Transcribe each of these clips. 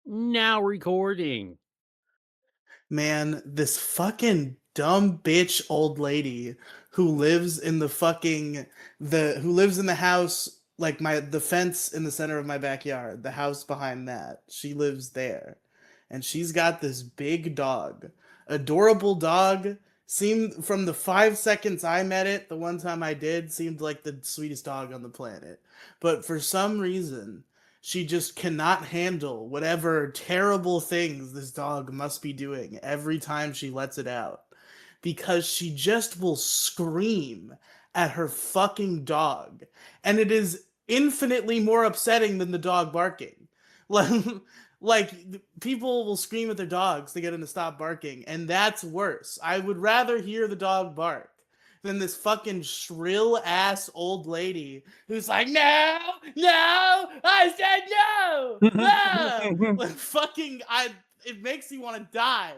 Now recording. Man, this fucking dumb bitch old lady who lives in the fucking the who lives in the house like the fence in the center of my backyard, the house behind that. She lives there. And she's got this big dog. Adorable dog. Seemed from the 5 seconds I met it, the one time I did, seemed like the sweetest dog on the planet. But for some reason, she just cannot handle whatever terrible things this dog must be doing every time she lets it out. Because she just will scream at her fucking dog. And it is infinitely more upsetting than the dog barking. Like, people will scream at their dogs to get them to stop barking, and that's worse. I would rather hear the dog bark than this fucking shrill ass old lady who's like, no, no, I said no, ah! Like fucking, it makes me want to die.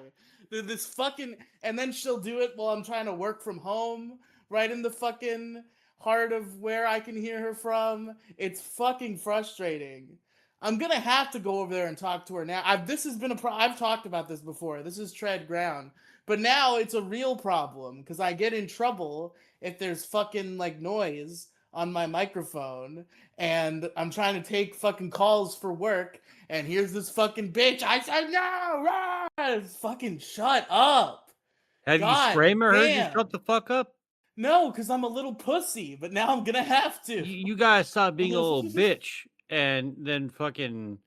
This fucking, and then she'll do it while I'm trying to work from home, right in the fucking heart of where I can hear her from. It's fucking frustrating. I'm gonna have to go over there and talk to her now. This has been I've talked about this before. This is tread ground, but now it's a real problem because I get in trouble if there's fucking like noise on my microphone, and I'm trying to take fucking calls for work, and here's this fucking bitch. I said no, rah! Fucking shut up. Have you God screamed at her to shut damn. the fuck up? No, because I'm a little pussy, but now I'm gonna have to. You guys stop being a little bitch and then fucking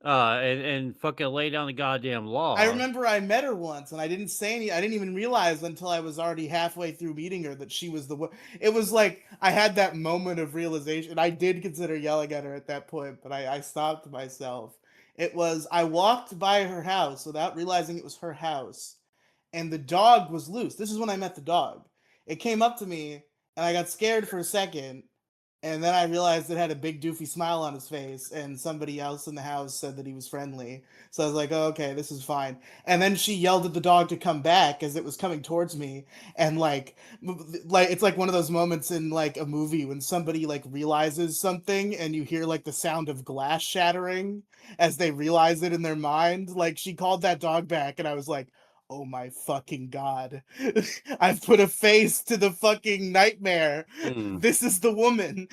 and fucking lay down the goddamn I law. remember I met her once and I didn't say any. I didn't even realize until I was already halfway through meeting her that she was the one. It was like I had that moment of realization. I did consider yelling at her at that point, but I stopped myself. It was I walked by her house without realizing it was her house, and the dog was loose. This is when I met the dog. It came up to me, and I got scared for a second, and then I realized it had a big doofy smile on his face, and somebody else in the house said that he was friendly. So I was like, oh, okay, this is fine. And then she yelled at the dog to come back as it was coming towards me, and like it's like one of those moments in like a movie when somebody like realizes something, and you hear like the sound of glass shattering as they realize it in their mind. Like she called that dog back, and I was like, oh my fucking god. I've put a face to the fucking nightmare. Mm. This is the woman.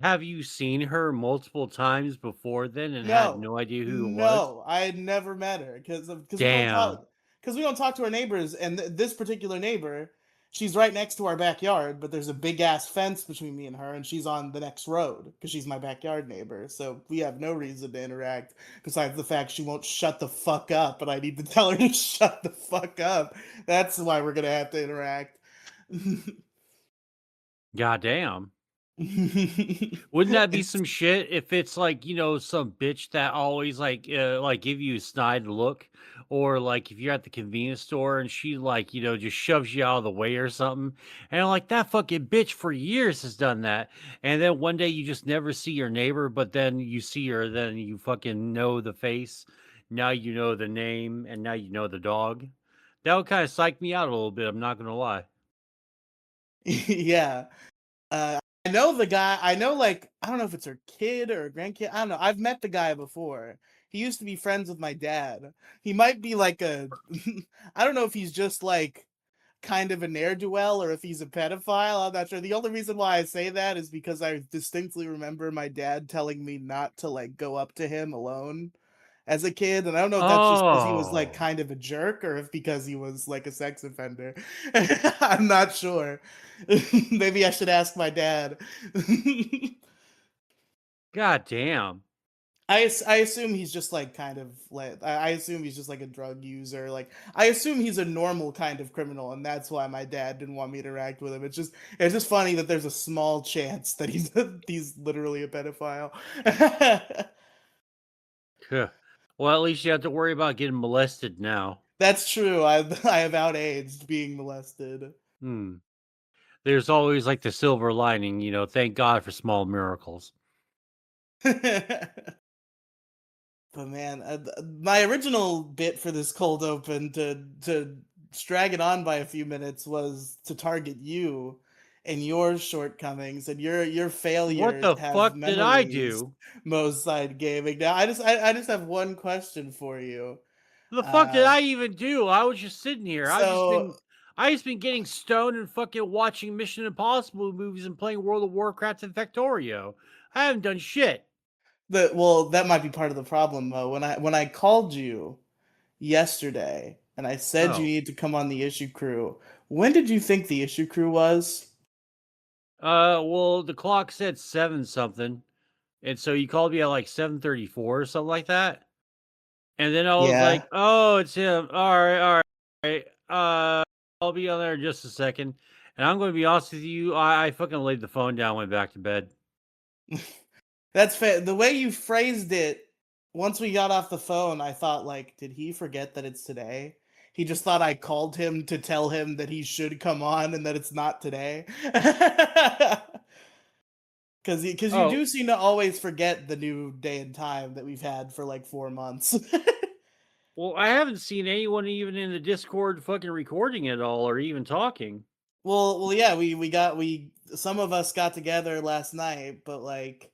Have you seen her multiple times before then and had No, no idea who it was? no, I had never met her because Damn. we don't talk to our neighbors, and this particular neighbor, she's right next to our backyard, but there's a big ass fence between me and her, and she's on the next road because she's my backyard neighbor. So we have no reason to interact besides the fact she won't shut the fuck up, and I need to tell her to shut the fuck up. That's why we're gonna have to interact. Goddamn. Wouldn't that be some shit if it's like, some bitch that always like give you a snide look, or like if you're at the convenience store and she like, just shoves you out of the way or something. And like that fucking bitch for years has done that. And then one day you just never see your neighbor, but then you see her, then you fucking know the face. Now you know the name and now you know the dog. That would kind of psych me out a little bit, I'm not gonna lie. Yeah. I know the guy. I know, like, I don't know if it's her kid or a grandkid. I don't know. I've met the guy before. He used to be friends with my dad. He might be like a, I don't know if he's just like kind of a ne'er do well or if he's a pedophile. I'm not sure. The only reason why I say that is because I distinctly remember my dad telling me not to like go up to him alone as a kid, and I don't know if that's just because he was like Oh. kind of a jerk or if because he was like a sex offender. I'm not sure. Maybe I should ask my dad. God damn. I assume he's just like kind of like I assume he's just like a drug user. Like I assume he's a normal kind of criminal, and that's why my dad didn't want me to interact with him. It's just funny that there's a small chance that he's literally a pedophile. Huh. Well, at least you have to worry about getting molested now. That's true. I have outaged being molested. Hmm. There's always like the silver lining, thank God for small miracles. But man, my original bit for this cold open to drag it on by a few minutes was to target you and your shortcomings and your What failures the have fuck did I memories. do? Most side gaming. Now, I just have one question for you. The fuck did Uh, I even do? I was just sitting here. so I just been getting stoned and fucking watching Mission Impossible movies and playing World of Warcraft and Factorio. I haven't done shit. that might be part of the problem, Mo. When I called you yesterday and I said you Oh. need to come on the issue crew, when did you think the issue crew was? Well, the clock said 7 something. And so you called me at like 7:34 or something like that. And then I was Yeah. like, "Oh, it's him. All right. I'll be on there in just a second." And I'm going to be honest with you, I fucking laid the phone down, went back to bed. That's fair. The way you phrased it, once we got off the phone, I thought like, did he forget that it's today? He just thought I called him to tell him that he should come on and that it's not today. Because you Oh, do seem to always forget the new day and time that we've had for like 4 months. well, I haven't seen anyone even in the Discord fucking recording it all or even talking. Yeah, we some of us got together last night, but like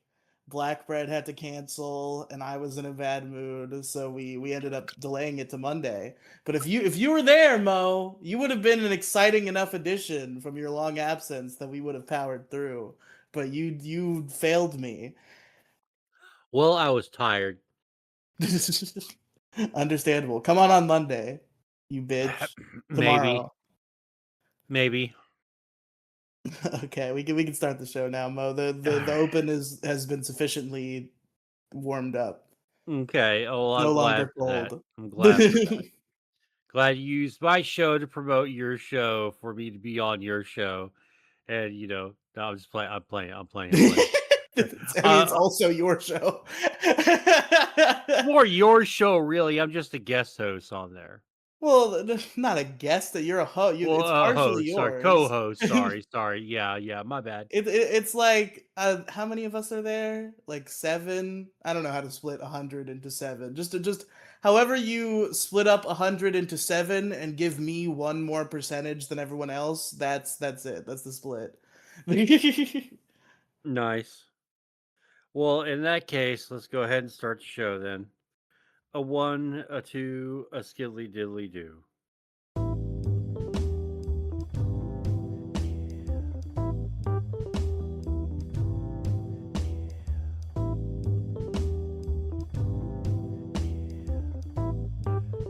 Black Bread had to cancel, and I was in a bad mood, so we ended up delaying it to Monday. But if you were there, Mo, you would have been an exciting enough addition from your long absence that we would have powered through. But you failed me. Well, I was tired. Understandable. Come on Monday, you bitch. Maybe, Tomorrow. maybe. Okay, we can start the show now, Mo. The open has been sufficiently warmed up. Okay. Oh, well, It's I'm no glad longer for that. cold. I'm glad for that. Glad you used my show to promote your show for me to be on your show. And no, I'm just playing. I'm playing. I mean, it's Uh, also your show. more your show, really. I'm just a guest host on there. Well, not a guest that you're a host. Well, It's partially host, sorry, yours. co-host. Sorry. Yeah, my bad. It's like how many of us are there? Like seven. I don't know how to split 100 into seven. Just however you split up 100 into seven and give me one more percentage than everyone else. That's it. That's the split. Nice. Well, in that case, let's go ahead and start the show then. A one, a two, a skiddly diddly do.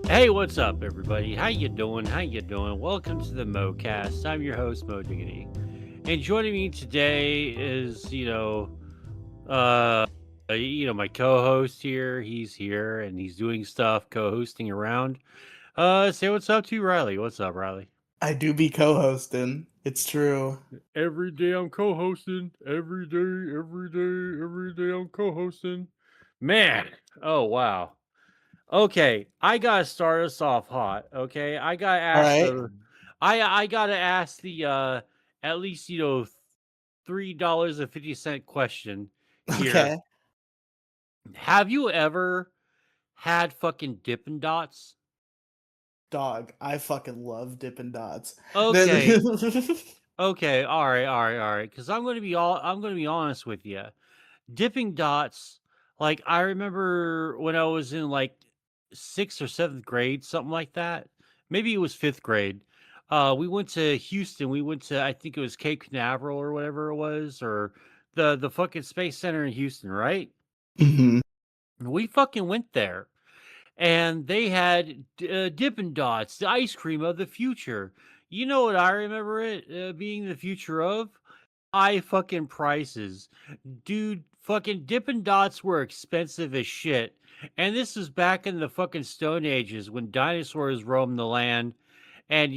Hey, what's up, everybody? How you doing? How you doing? Welcome to the MoCast. I'm your host, Mo Diggity, and joining me today is, my co-host here. He's here and he's doing stuff, co-hosting around. Say what's up to Riley. What's up, Riley? I do be co-hosting. It's true. Every day I'm co-hosting. Every day I'm co-hosting. Man, oh wow. Okay, I gotta start us off hot. Okay, All right. I gotta ask the at least $3.50 question here. Okay. Have you ever had fucking Dippin' Dots? Dog. I fucking love Dippin' Dots. Okay, The- okay, all right. Because I'm gonna be honest with you. Dipping Dots, like I remember when I was in like 6th or 7th grade, something like that. Maybe it was 5th grade. We went to Houston. We went to, I think it was Cape Canaveral or whatever it was, or the fucking Space Center in Houston, right? Mhm. We fucking went there, and they had Dippin' Dots, the ice cream of the future. You know what I remember it being the future of? High fucking prices. Dude, fucking Dippin' Dots were expensive as shit. And this was back in the fucking Stone Ages when dinosaurs roamed the land and,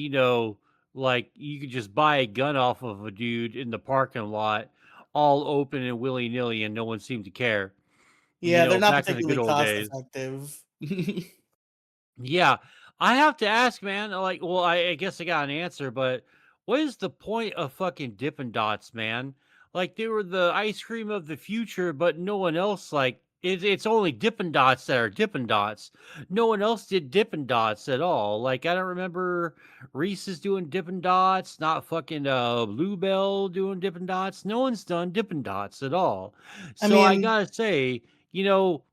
like you could just buy a gun off of a dude in the parking lot, all open and willy nilly, and no one seemed to care. Yeah, they're not Back in the good particularly old cost days. effective. Yeah, I have to ask, man. Like, well, I guess I got an answer, but what is the point of fucking Dippin' Dots, man? Like, they were the ice cream of the future, but no one else like It's only Dippin' Dots that are Dippin' Dots. No one else did Dippin' Dots at all. Like, I don't remember Reese's doing Dippin' Dots, not fucking, Bluebell doing Dippin' Dots. No one's done Dippin' Dots at all. I So I mean, gotta say,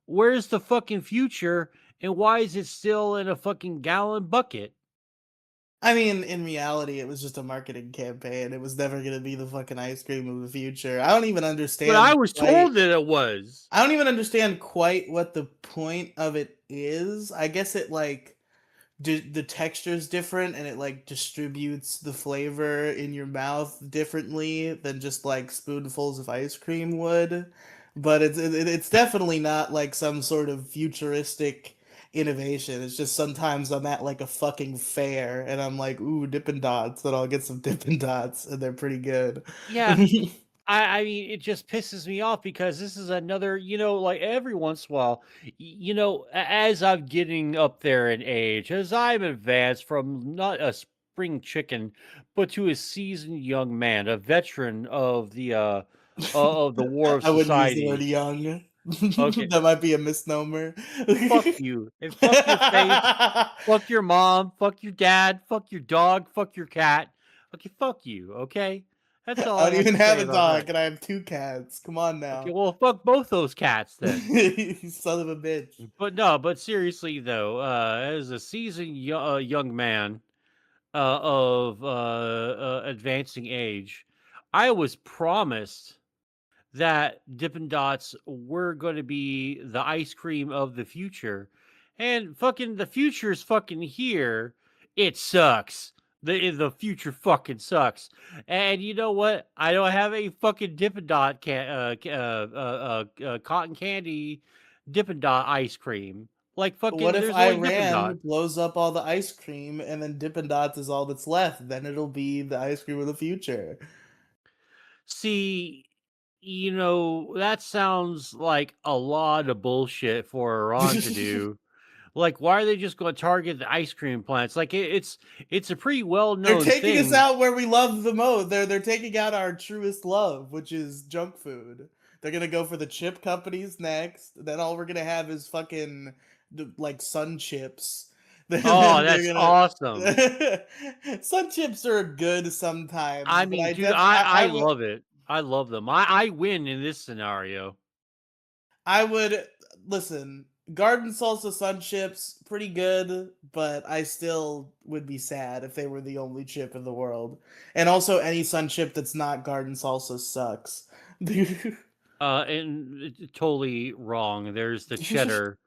where's the fucking future, and why is it still in a fucking gallon bucket? in reality, it was just a marketing campaign. It was never gonna be the fucking ice cream of the future. I don't even But I understand was quite told that it was. I don't even understand quite what the point of it is. I guess it like the texture is different and it like distributes the flavor in your mouth differently than just like spoonfuls of ice cream would. But it's definitely not like some sort of futuristic innovation. It's just sometimes I'm at like a fucking fair and I'm like, ooh, Dippin' Dots, and I'll get some Dippin' Dots, and they're pretty good. Yeah, I mean, it just pisses me off because this is another, like every once in a while, as I'm getting up there in age, as I'm advanced from not a spring chicken, but to a seasoned young man, a veteran of the war of I wouldn't use the word society. young. Okay, That might be a misnomer. fuck you and fuck your face, fuck your mom, fuck your dad, fuck your dog, fuck your cat. Okay, fuck you. Okay, that's all I I don't have even to have say a about that. dog, and I have two cats. Come on Okay, now. well, fuck both those cats then. You son of a bitch. But no, but seriously though, as a seasoned young man of advancing age, I was promised that Dippin' Dots were going to be the ice cream of the future, and fucking the future is fucking here. It sucks. The future fucking sucks. And you know what? I don't have a fucking Dippin' Dot cotton candy Dippin' Dot ice cream. Like But what fucking, if there's only Dippin' Dot. Iran blows up all the ice cream and then Dippin' Dots is all that's left? Then it'll be the ice cream of the future. See, that sounds like a lot of bullshit for Iran to do. Like, why are they just going to target the ice cream plants? Like, it's a pretty well They're known taking us thing. out where we love the most. They're taking out our truest love, which is junk food. They're gonna go for the chip companies next. Then all we're gonna have is fucking like Sun Chips. Oh, Then that's they're awesome. gonna Sun Chips are good sometimes, I but mean, dude, I I would love it. I love them. I win in this scenario. I would listen. Garden salsa sun chips, pretty good, but I still would be sad if they were the only chip in the world. And also, any sun chip that's not garden salsa sucks. And it's totally wrong. There's the cheddar,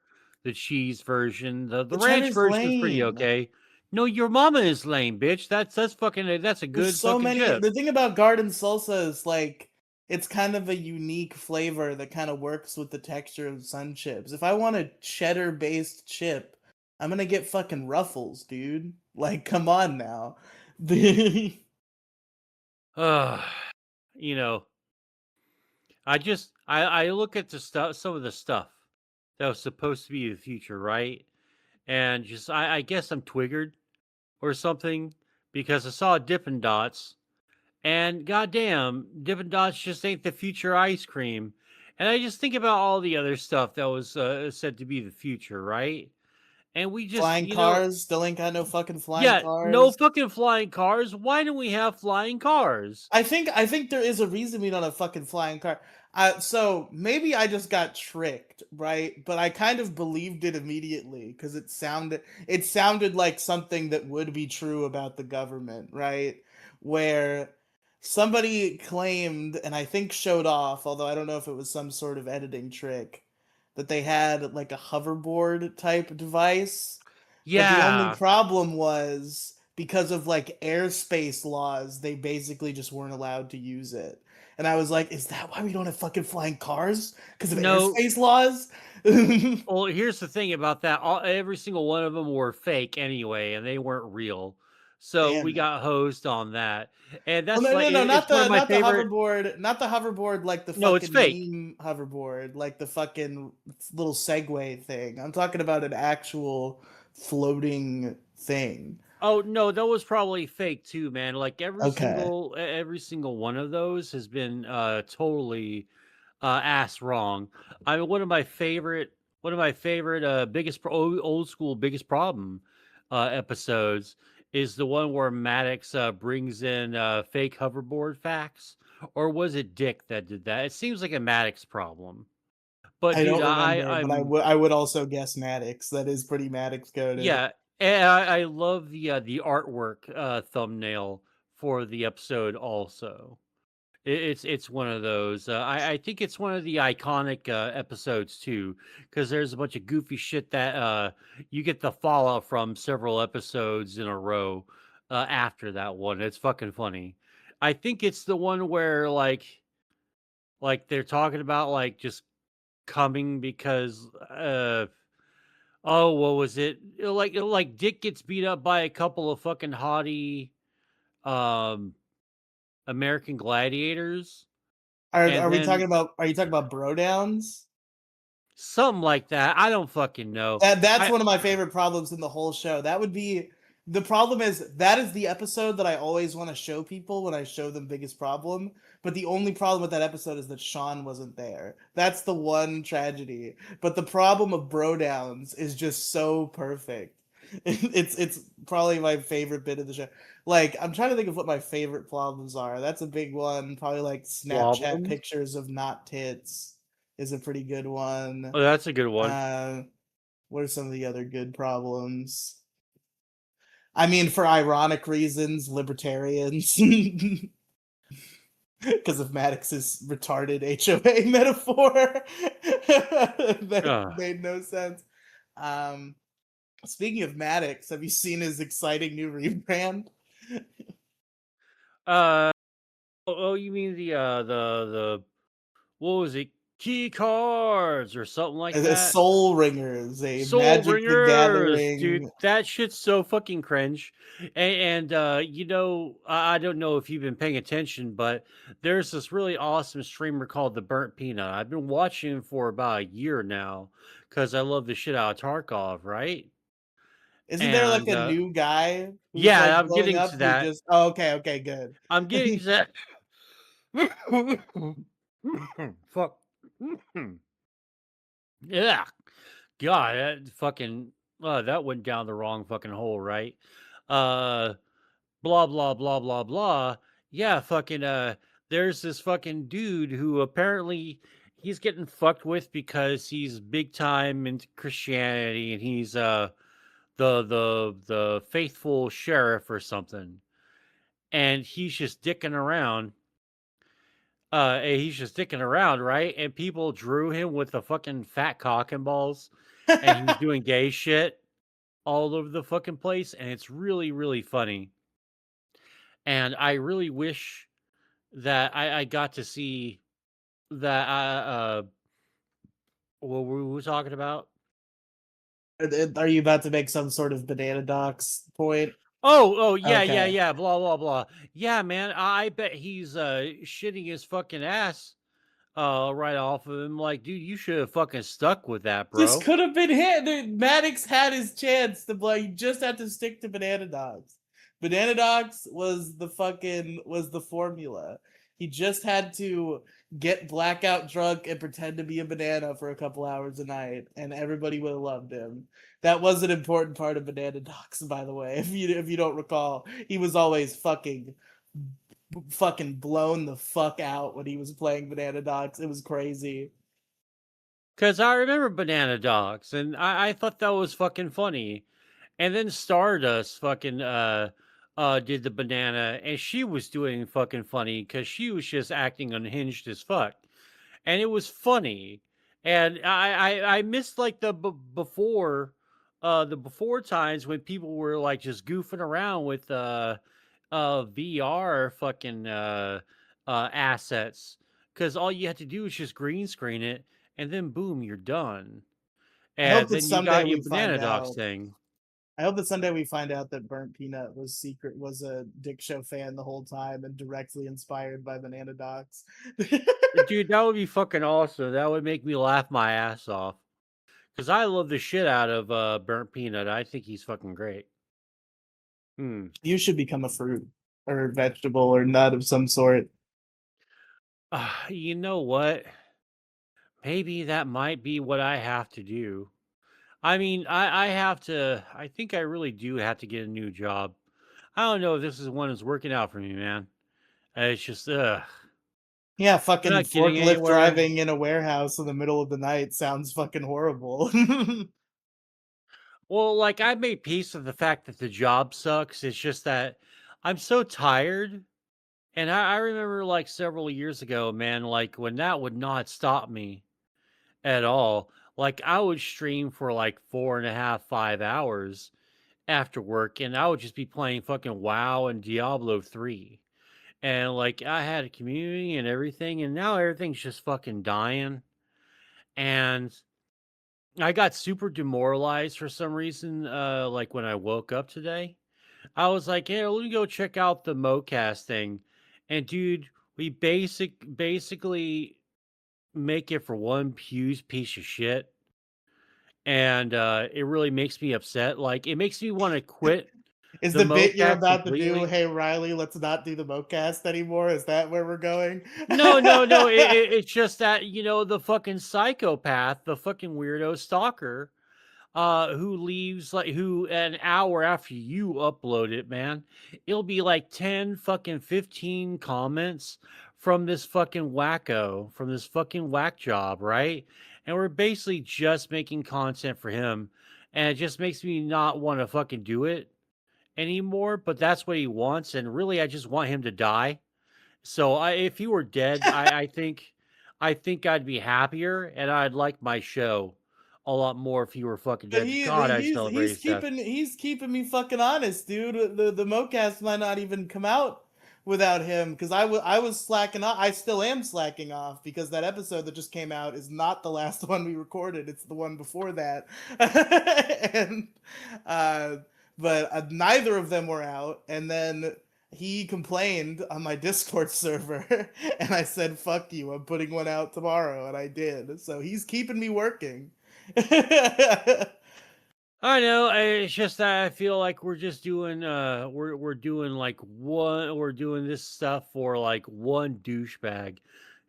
the cheese version. The The ranch cheddar's version is pretty lame. okay. No, your mama is lame, bitch. That's fucking that's a There's good so fucking many. chip. The thing about garden salsa is like it's kind of a unique flavor that kind of works with the texture of sun chips. If I want a cheddar based chip, I'm gonna get fucking Ruffles, dude. Like, come on now. Uh, you know, I look at the stuff, some of the stuff that was supposed to be the future, right? And just I guess I'm twiggered or something because I saw Dippin' Dots, and goddamn, Dippin' Dots just ain't the future ice cream. And I just think about all the other stuff that was said to be the future, right? And we just, Flying cars still ain't got no fucking flying yeah, no cars. fucking flying cars. Why don't we have flying cars? I think there is a reason we don't have fucking flying car. So maybe I just got tricked, right? But I kind of believed it immediately because it sounded like something that would be true about the government, right? Where somebody claimed and I think showed off, although I don't know if it was some sort of editing trick, that they had like a hoverboard type device. But the only Yeah, problem was because of like airspace laws, they basically just weren't allowed to use it. And I was like, is that why we don't have fucking flying cars? Because of no. airspace laws? Well, here's the thing about that. Every single one of them were fake anyway, and they weren't real. So Damn we it. got hosed on that. And Well, that's no, like no, no, it's one of my not the favorite. hoverboard, not the hoverboard like the No, it's fucking fake. meme hoverboard, like the fucking little Segway thing. I'm talking about an actual floating thing. Oh no, that was probably fake too, man. Like Okay. every single one of those has been totally ass wrong. I mean, one of my favorite biggest old school biggest problem episodes is the one where Maddox brings in fake hoverboard facts, or was it Dick that did that? It seems like a Maddox problem. But I dude, don't remember, but I'm I would also guess Maddox. That is pretty Maddox coded. yeah, and I love the artwork thumbnail for the episode also. It's one of those. I think it's one of the iconic episodes too, because there's a bunch of goofy shit that you get the fallout from several episodes in a row after that one. It's fucking funny. I think it's the one where like they're talking about like just coming because oh, what was it? Like Dick gets beat up by a couple of fucking haughty um American gladiators, and then Are you talking about bro downs? something like that. I don't fucking know. That's I one of my favorite problems in the whole show. That would be the problem is that is the episode that I always want to show people when I show them biggest problem. But the only problem with that episode is that Sean wasn't there. That's the one tragedy. But the problem of bro downs is just so perfect. It's probably my favorite bit of the show. Like I'm trying to think of what my favorite problems are. That's a big one. Probably like Snapchat Problems. pictures of not tits is a pretty good one. Oh, that's a good one. Uh, what are some of the other good problems? I mean, for ironic reasons, libertarians, because of Maddox's retarded HOA metaphor that Uh, made no sense. Um, Speaking of Maddox, have you seen his exciting new rebrand? uh you mean the what was it? Key cards or something like that? Soul Ringers, a Soul Magic the Ringers, dude, Gathering. that shit's so fucking cringe. And you know, I don't know if you've been paying attention, but there's this really awesome streamer called the Burnt Peanut. I've been watching him for about a year now because I love the shit out of Tarkov, right? Isn't there like And a new guy who's yeah, like I'm blowing getting up to who that. just oh okay, okay, good. I'm getting to that. Fuck. Yeah. God, that fucking that went down the wrong fucking hole, right? Uh blah blah blah blah blah. Yeah, fucking there's this fucking dude who apparently he's getting fucked with because he's big time into Christianity and he's the faithful sheriff or something. And he's just dicking around, right? And people drew him with the fucking fat cock and balls and he's doing gay shit all over the fucking place and it's really really funny. And I really wish that I got to see that what were we talking about? Are you about to make some sort of banana docs point? Oh, yeah, yeah, Okay. yeah, blah blah blah. Yeah, man, I bet he's shitting his fucking ass right off of him. Like, dude, you should have fucking stuck with that, This bro. could have been hit. Maddox had his chance to play. You just had to stick to banana dogs. Banana dogs was the formula. He just had to get blackout drunk and pretend to be a banana for a couple hours a night, and everybody would have loved him. That was an important part of banana dogs, by the way. If you don't recall, he was always fucking blown the fuck out when he was playing banana dogs. It was crazy. Cause I remember Banana Dogs, and I thought that was fucking funny. And then Stardust fucking did the banana, and she was doing fucking funny because she was just acting unhinged as fuck, and it was funny. And I missed like the before times when people were like just goofing around with VR fucking assets because all you had to do is just green screen it and then boom, you're done. I hope And that then you someday got your we find banana dogs out thing. I hope that someday we find out that Burnt Peanut was a Dick Show fan the whole time and directly inspired by Banana Dogs. Dude, that would be fucking awesome. That would make me laugh my ass off. Because I love the shit out of Burnt Peanut. I think he's fucking great. Hmm. You should become a fruit or vegetable or nut of some sort. You know what? maybe that might be what I have to do. I mean, I have to. I think I really do have to get a new job. I don't know if this is one that's working out for me, man. It's just, Yeah, I'm fucking not getting forklift anywhere. driving in a warehouse in the middle of the night sounds fucking horrible. Well, like I made peace with the fact that the job sucks. It's just that I'm so tired. And I remember like several years ago, man, like when that would not stop me at all. Like I would stream for like 4.5, 5 hours after work, and I would just be playing fucking WoW and Diablo 3. And like I had a community and everything, and now everything's just fucking dying. And I got super demoralized for some reason, like when I woke up today. I was like, "Hey, let me go check out the MoCast thing." And dude, we basically make it for one piece of shit. And it really makes me upset. Like it makes me want to quit Is the the bit you're MoCast about to do, completely. "Hey, Riley, let's not do the MoCast anymore"? Is that where we're going? No, no, no. It's just that, the fucking psychopath, the fucking weirdo stalker, who leaves like who an hour after you upload it, man, it'll be like 10 fucking 15 comments from this fucking whack job, right? And we're basically just making content for him. And it just makes me not want to fucking do it anymore. But that's what he wants. And really, I just want him to die. So if he were dead, I think I'd be happier and I'd like my show a lot more if he were fucking But dead. God, I celebrate he's his death. keeping me fucking honest, dude. The MoCast might not even come out without him because I was slacking off. I still am slacking off because that episode that just came out is not the last one we recorded. It's the one before that, and uh, but neither of them were out. And then he complained on my Discord server, and I said, "Fuck you! I'm putting one out tomorrow," and I did. So he's keeping me working. I know. It's just that I feel like we're just doing we're doing like one we're doing this stuff for like one douchebag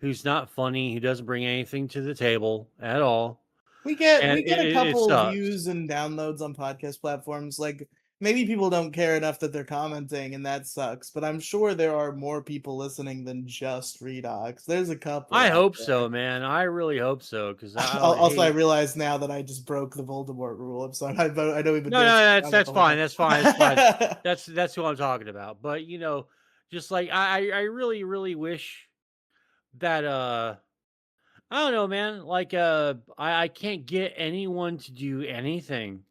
who's not funny, who doesn't bring anything to the table at all. And We get a it couple sucks. views and downloads on podcast platforms. Like maybe people don't care enough that they're commenting, and that sucks. But I'm sure there are more people listening than just Redox. There's a couple I out hope so, there. man. I really hope so because I would Also, I hate. realize now that I just broke the Voldemort rule. I'm sorry. I know we've been No, no, dancing that's around it that's the whole fine. That's fine. That's fine. time. That's who I'm talking about. But just like I really really wish that I don't know, man. Like I can't get anyone to do anything.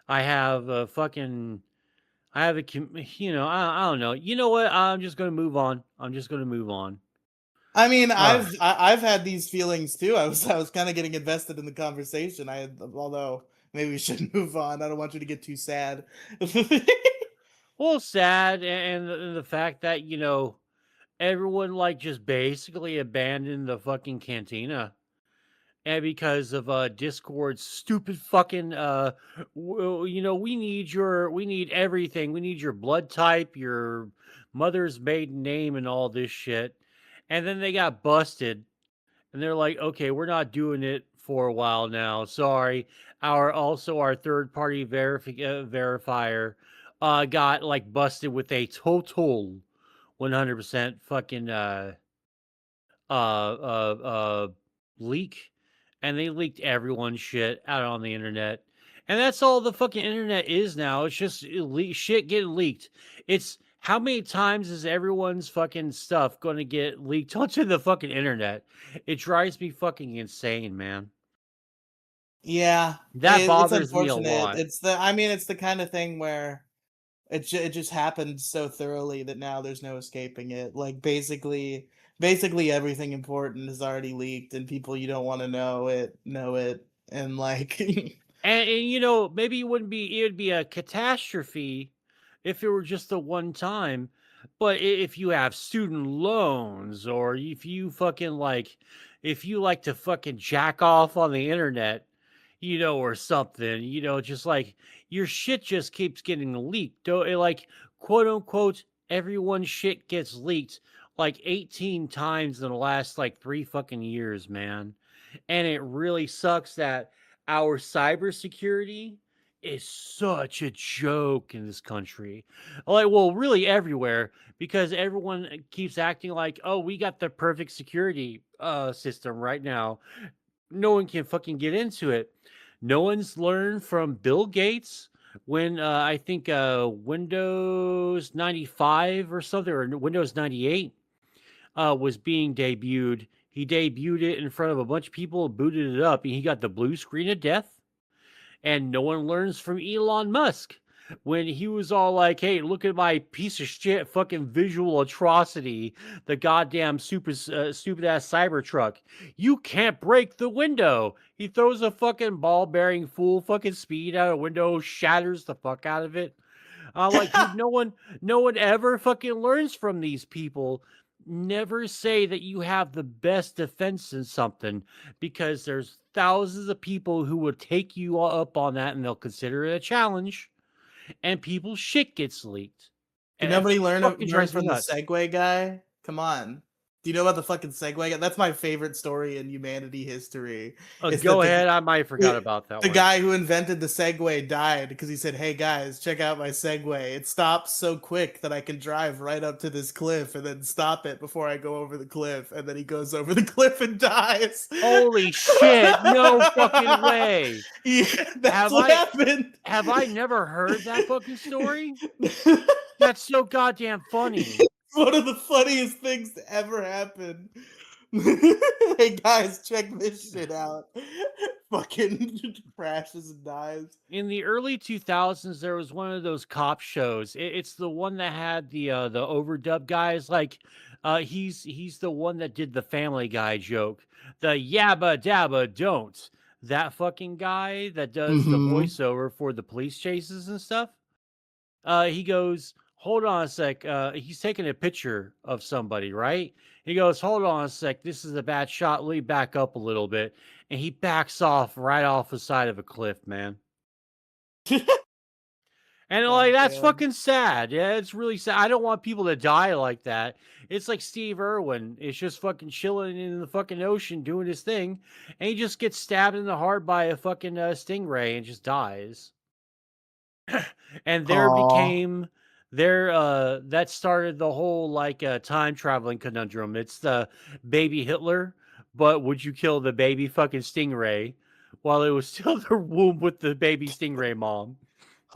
I have a fucking I have a I don't know. You know what? I'm just gonna move on. I'm just gonna move on. I mean, Ugh. I've had these feelings too. I was kind of getting invested in the conversation. Although maybe we should move on. I don't want you to get too sad. Well, sad and the fact that everyone like just basically abandoned the fucking cantina. And because of Discord's stupid fucking we need everything. We need your blood type, your mother's maiden name, and all this shit. And then they got busted, and they're like, okay, we're not doing it for a while now. Sorry. Our third party verifier got like busted with a total 100% fucking uh leak, and they leaked everyone's shit out on the internet. And that's all the fucking internet is now. It's just shit getting leaked. It's how many times is everyone's fucking stuff going to get leaked onto the fucking internet? It drives me fucking insane, man. Yeah, That it's bothers me a unfortunate. lot. It's the I mean, it's the kind of thing where it just happened so thoroughly that now there's no escaping it. Like basically everything important is already leaked, and people you don't want to know it, and like And maybe it would be a catastrophe if it were just the one time. But if you have student loans, or if you like to fucking jack off on the internet, or something, just like your shit just keeps getting leaked. Like, quote unquote, everyone's shit gets leaked like 18 times in the last like 3 fucking years, man. And it really sucks that our cybersecurity is such a joke in this country. Like, well, really everywhere, because everyone keeps acting like, oh, we got the perfect security system right now. No one can fucking get into it. No one's learned from Bill Gates when I think Windows 95 or something, or Windows 98 was being debuted. He debuted it in front of a bunch of people, booted it up, and he got the blue screen of death. And no one learns from Elon Musk when he was all like, "Hey, look at my piece of shit fucking visual atrocity, the goddamn stupid ass Cybertruck. You can't break the window." He throws a fucking ball bearing full fucking speed out a window, shatters the fuck out of it. Like, dude, no one ever fucking learns from these people. Never say that you have the best defense in something, because there's thousands of people who will take you up on that and they'll consider it a challenge, and people's shit gets leaked. Did And it nobody fucking learn drives me from the nuts. Segway guy? Come on. Do you know about the fucking Segway guy? That's my favorite story in humanity history. Is that Go ahead. I might have forgot about that the one. guy who invented the Segway died because he said, "Hey guys, check out my Segway. It stops so quick that I can drive right up to this cliff and then stop it before I go over the cliff." And then he goes over the cliff and dies. Holy shit! No fucking way. Yeah, that's Have what I happened. have I never heard that fucking story? That's so goddamn funny. One of the funniest things to ever happen. Hey guys, check this shit out. Fucking crashes and dies. In the early 2000s, there was one of those cop shows. It's the one that had the overdub guys. Like, he's the one that did the Family Guy joke, the yabba dabba don't. That fucking guy that does the Mm-hmm. voiceover for the police chases and stuff. He goes, "Hold on a sec." He's taking a picture of somebody, right? He goes, "Hold on a sec. This is a bad shot. Let me back up a little bit," and he backs off right off the side of a cliff, man. And like, God that's damn. fucking sad. Yeah, it's really sad. I don't want people to die like that. It's like Steve Irwin. It's just fucking chilling in the fucking ocean doing his thing, and he just gets stabbed in the heart by a fucking stingray and just dies. And there Aw. became there that started the whole like time traveling conundrum. It's the baby Hitler, but would you kill the baby fucking stingray while it was still the womb with the baby stingray mom?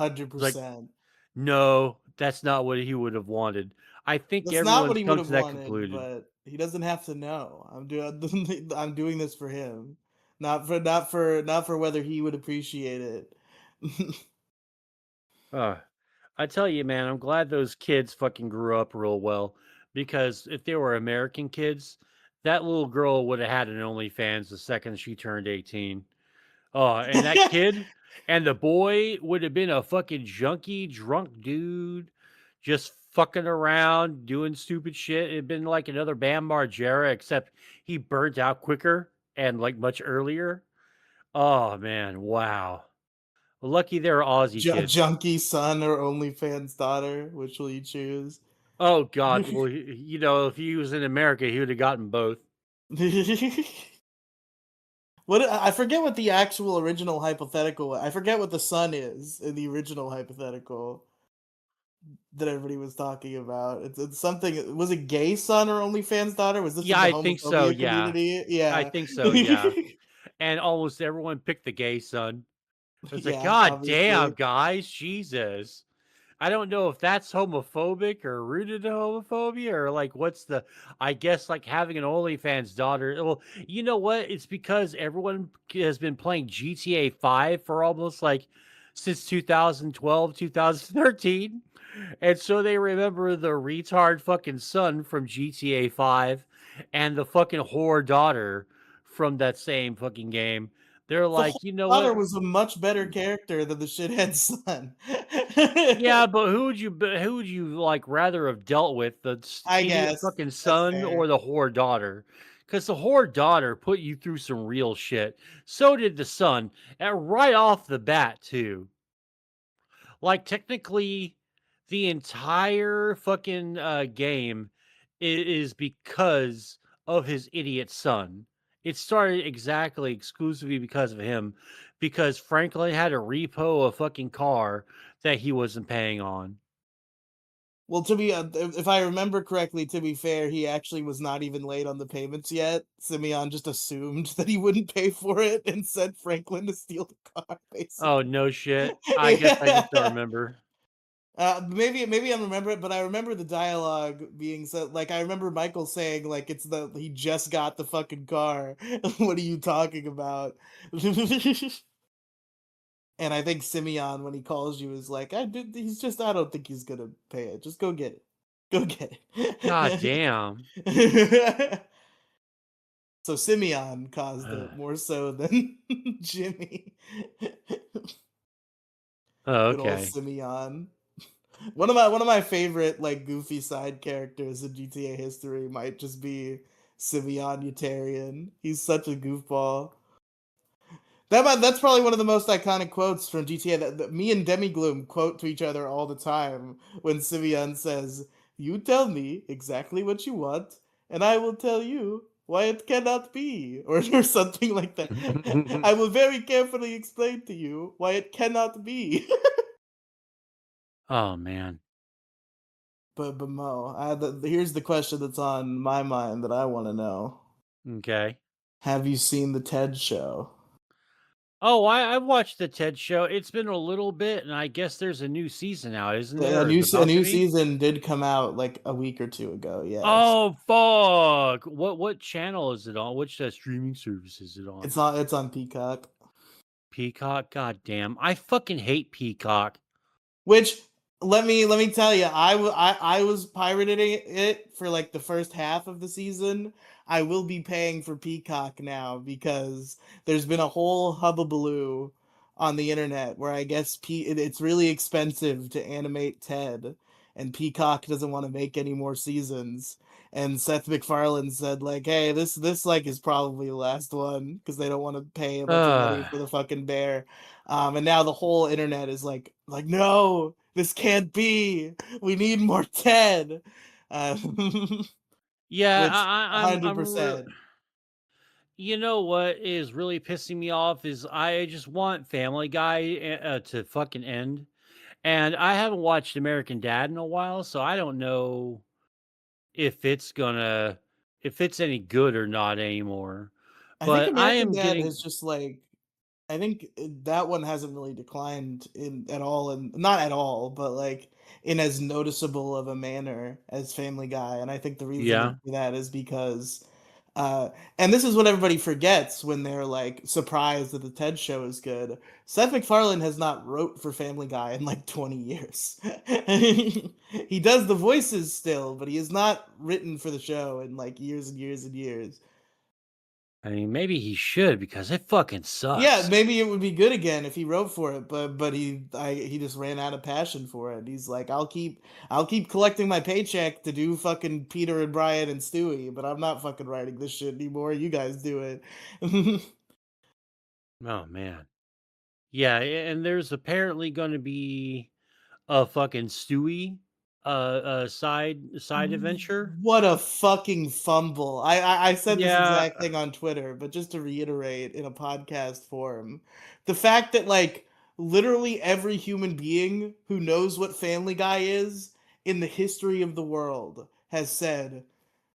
It's like, 100%. no, that's not what he would have wanted. I think That's not what everyone's he would come have to that wanted, concluded. but he doesn't have to know. I'm doing I'm doing this for him. Not for whether he would appreciate it. Uh, I tell you, man, I'm glad those kids fucking grew up real well, because if they were American kids, that little girl would have had an OnlyFans the second she turned 18. Oh, and that kid and the boy would have been a fucking junkie, drunk dude, just fucking around, doing stupid shit. It'd been like another Bam Margera, except he burnt out quicker and like much earlier. Oh man, wow. Lucky they're Aussie kids. Junkie son or OnlyFans daughter, which will you choose? Oh God, well, if he was in America, he would have gotten both. What I forget what the actual original hypothetical. I forget what the son is in the original hypothetical that everybody was talking about. It's something. Was it gay son or OnlyFans daughter? Was this Yeah, from the I think so. homophobia Yeah, community? I Yeah, think so. Yeah, and almost everyone picked the gay son. It's like, yeah. God damn, Obviously, guys, Jesus. I don't know if that's homophobic or rooted in homophobia, or like what's the, I guess like having an OnlyFans daughter. Well, you know what? It's because everyone has been playing GTA 5 for almost like since 2012, 2013. And so they remember the retard fucking son from GTA 5 and the fucking whore daughter from that same fucking game. They're the whole like, you know daughter what? was a much better character than the shithead son. Yeah, but who would you like rather have dealt with, the I idiot guess fucking that's son or fair. the whore daughter? Because the whore daughter put you through some real shit. So did the son, and right off the bat too. Like technically, the entire fucking game is because of his idiot son, It started exactly exclusively because of him, because Franklin had to repo a fucking car that he wasn't paying on. Well, to be if I remember correctly, to be fair, he actually was not even late on the payments yet. Simeon just assumed that he wouldn't pay for it and sent Franklin to steal the car, Oh, basically. no shit. I guess I just don't Yeah. remember. Maybe I remember it, but I remember the dialogue being said. Like I remember Michael saying, like he just got the fucking car. What are you talking about? And I think Simeon, when he calls you, is like, he's just, I don't think he's gonna pay it. Just go get it. Go get God damn. it. So Simeon caused Ugh. it more so than Jimmy. Oh, Good old okay. Simeon. One of my favorite like goofy side characters in GTA history might just be Simeon Utarian. He's such a goofball. That's probably one of the most iconic quotes from GTA that me and Demigloom quote to each other all the time when Simeon says, "You tell me exactly what you want, and I will tell you why it cannot be," or something like that. I will very carefully explain to you why it cannot be. Oh, man. But Mo, here's the question that's on my mind that I want to know: Okay. have you seen the TED Show? Oh, I've watched the Ted Show. It's been a little bit, and I guess there's a new season out, isn't A there? Or new is a about to new be? season did come out like a week or two ago. Yes, Oh, fuck. What channel is it on? Which streaming service is it on? it's on Peacock. Peacock? God damn. I fucking hate Peacock. Which let me tell you, I was pirating it for like the first half of the season. I will be paying for Peacock now because there's been a whole hubbubaloo on the internet where I guess it's really expensive to animate Ted, and Peacock doesn't want to make any more seasons. And Seth MacFarlane said like, "Hey, this like is probably the last one because they don't want to pay a bunch of money Ugh. for the fucking bear." And now the whole internet is like, no, this can't be. We need more Ted. Yeah, Which I'm real. 100%. You know what is really pissing me off is I just want Family Guy to fucking end. And I haven't watched American Dad in a while, so I don't know if it's gonna if it's any good or not anymore. I think But I American am Dad has getting just like I think that one hasn't really declined in at all, and not at all, but like in as noticeable of a manner as Family Guy. And I think the yeah. reason for that is because, uh, and this is what everybody forgets when they're like surprised that the TED Show is good. Seth MacFarlane has not wrote for Family Guy in like 20 years. He does the voices still, but he has not written for the show in like years and years and years. I mean, maybe he should because it fucking Yeah, sucks. maybe it would be good again if he wrote for it, but he just ran out of passion for it. He's like, I'll keep collecting my paycheck to do fucking Peter and Brian and Stewie, but I'm not fucking writing this shit anymore. You guys do it. Oh man. Yeah, and there's apparently going to be a fucking Stewie side adventure. What a fucking fumble. I said this Yeah. exact thing on Twitter, but just to reiterate in a podcast form, the fact that like literally every human being who knows what Family Guy is in the history of the world has said,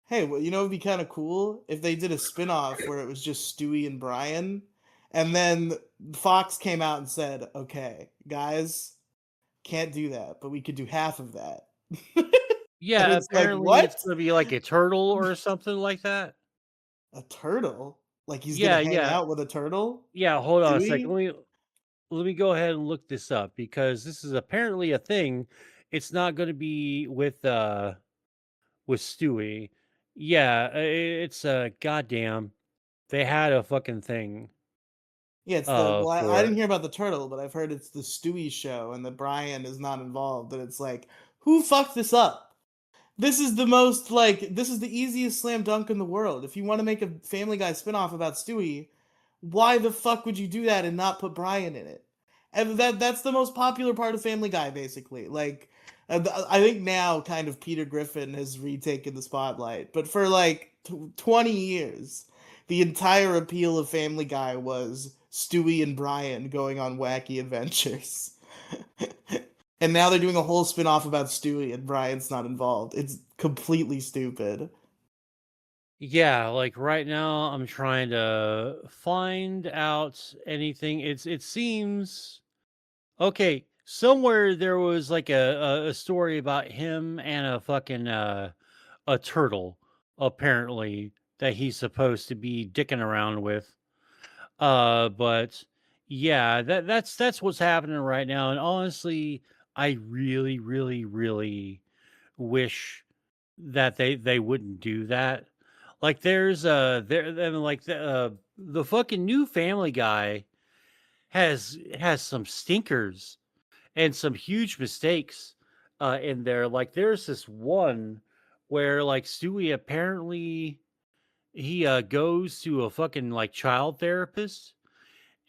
"Hey, well, it'd be kind of cool if they did a spin-off where it was just Stewie and Brian." And then Fox came out and said, "Okay, guys, can't do that, but we could do half of that." And Yeah, it's like, apparently it's "What? going to be like a turtle or something like that. A turtle? Like he's gonna Yeah, hang yeah. out with a turtle? Yeah, hold on a second. Stewie?" Let me go ahead and look this up because this is apparently a thing. It's not going to be with Stewie. Yeah, it's goddamn. They had a fucking thing Yeah, it's the well, I for didn't it. hear about the turtle, but I've heard it's the Stewie show and that Brian is not involved, and it's like, who fucked this up? This is the easiest slam dunk in the world. If you want to make a Family Guy spinoff about Stewie, why the fuck would you do that and not put Brian in it? And that's the most popular part of Family Guy, basically. Like, I think now kind of Peter Griffin has retaken the spotlight, but for like 20 years, the entire appeal of Family Guy was Stewie and Brian going on wacky adventures. And now they're doing a whole spin-off about Stewie and Brian's not involved. It's completely stupid. Yeah, like right now I'm trying to find out anything. It seems okay. Somewhere there was like a story about him and a fucking a turtle apparently that he's supposed to be dicking around with. But yeah, that's what's happening right now. And honestly, I really, really, really wish that they wouldn't do that. Like there's there and like the fucking new Family Guy has some stinkers and some huge mistakes in there. Like there's this one where like Stewie apparently goes to a fucking like child therapist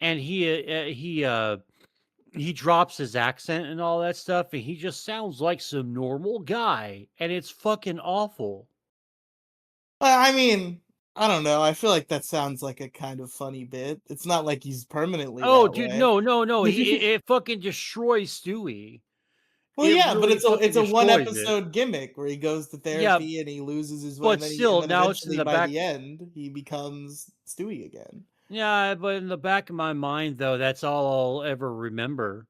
and he drops his accent and all that stuff and he just sounds like some normal guy and it's fucking awful. I mean, I don't know. I feel like that sounds like a kind of funny bit. It's not like he's permanently Oh, that dude, way. no, no, no. It fucking destroys Stewie. Well, It yeah, but really fucking it's a one destroys it. episode gimmick where he goes to Yeah, therapy and he loses his but and still, then now it's in eventually the by back. the end he becomes Stewie again. Yeah, but in the back of my mind, though, that's all I'll ever remember.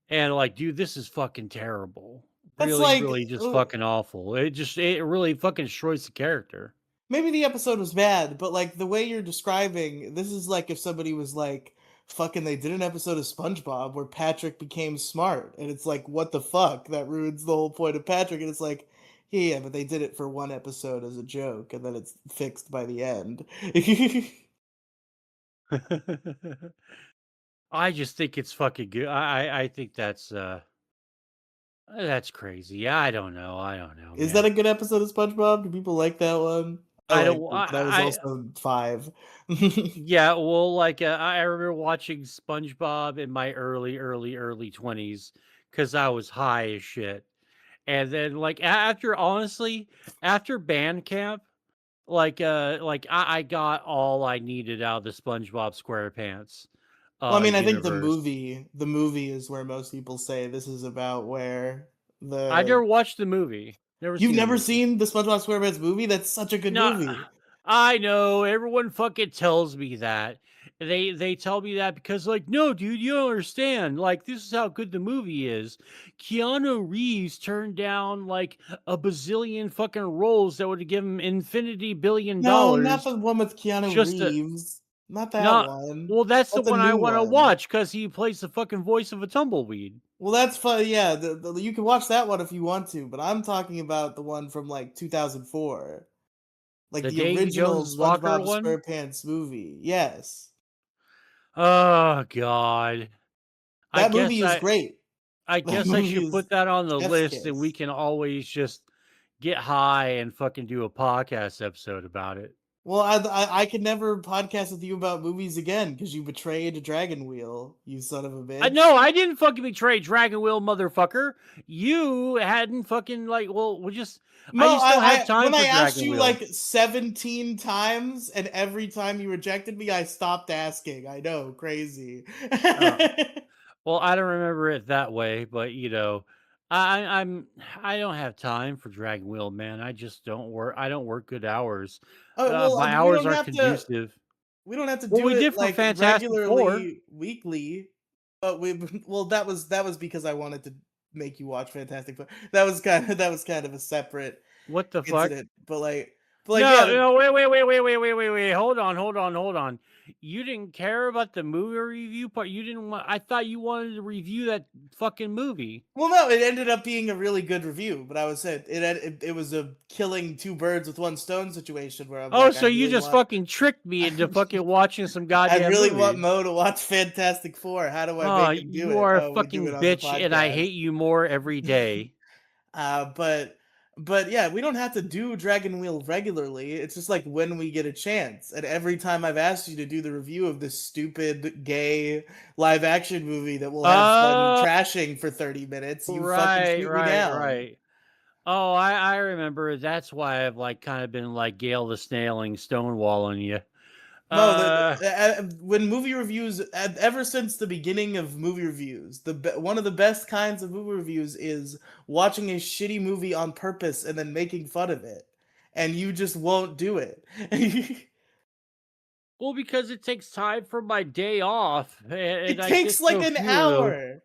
And like, dude, this is fucking terrible. That's Really, like really, just fucking awful. It really fucking destroys the character. maybe the episode was bad, but like the way you're describing, this is like if somebody was like, fucking, they did an episode of SpongeBob where Patrick became smart, and it's like, what the fuck? That ruins the whole point of Patrick. And it's like, yeah, but they did it for one episode as a joke, and then it's fixed by the end. I just think it's fucking good. I think that's crazy. Yeah, I don't know, Is that man. a good episode of SpongeBob? Do people like that one? I I liked don't. it, but I was also 5. Yeah, well, like I remember watching SpongeBob in my early 20s because I was high as shit. And then, like after honestly, after band camp, like I got all I needed out of the SpongeBob SquarePants Well, I mean, I think universe. the movie is where most people say this is about where I the never watched the movie. Never You've seen the never movie. seen the SpongeBob SquarePants movie? That's such a good No, movie. I know everyone fucking tells me that. They tell me that because like, no, dude, you don't understand. Like, this is how good the movie is. Keanu Reeves turned down like a bazillion fucking roles that would have given him infinity billion No, not dollars the one with Keanu just to Reeves. Not that not. one. Well, that's the That's a one I new want to one. watch because he plays the fucking voice of a tumbleweed. Well, that's fun. Yeah, you can watch that one if you want to, but I'm talking about the one from like 2004, like The the Davy original Jones Walker SpongeBob one. SquarePants movie. Yes, Oh God. I that movie guess is I great. I That guess I movie should is put that on the chef's list and we kiss. can always just get high and fucking do a podcast episode about it. Well, I could never podcast with you about movies again because you betrayed Dragon Wheel, you son of a I bitch. no, I didn't fucking betray Dragon Wheel, motherfucker. You hadn't fucking like, well, we just Mo, I just don't have time when I for asked Dragon you Wheel. like 17 times and every time you rejected me, I stopped asking. I know, crazy. Oh, well, I don't remember it that way, but I'm I don't have time for Dragon Wheel, man. I just don't work. I don't work good hours. Oh, well, My hours aren't conducive. we don't have to Well, do we it did for like Fantastic Four. regularly weekly, but we well that was because I wanted to make you watch Fantastic Four. That was kind of a separate What the fuck? incident. But like No, yeah, no, wait. Hold on. You didn't care about the movie review part. You didn't want. I thought you wanted to review that fucking movie. well, no, it ended up being a really good review, but I was said it was a killing two birds with one stone situation where I'm Oh, like, so you just fucking tricked me into fucking watching some I goddamn really want movie. Mo to watch Fantastic Four. How do I Oh, make him do you it? are a Oh, we do it fucking on the bitch, and I podcast. hate you more every day. uh, but but yeah, we don't have to do Dragon Wheel regularly. It's just like when we get a chance. And every time I've asked you to do the review of this stupid gay live action movie that we'll have fun Oh, trashing for 30 minutes, you fucking shoot me down. right. Oh, I remember. That's why I've like kind of been like Gale the Snailing, stonewalling you. Mo, Uh, when movie reviews, ever since the beginning of movie reviews, one of the best kinds of movie reviews is watching a shitty movie on purpose and then making fun of it, and you just won't do it. well, because it takes time from my day off, and It I get takes like so an few of those. hour.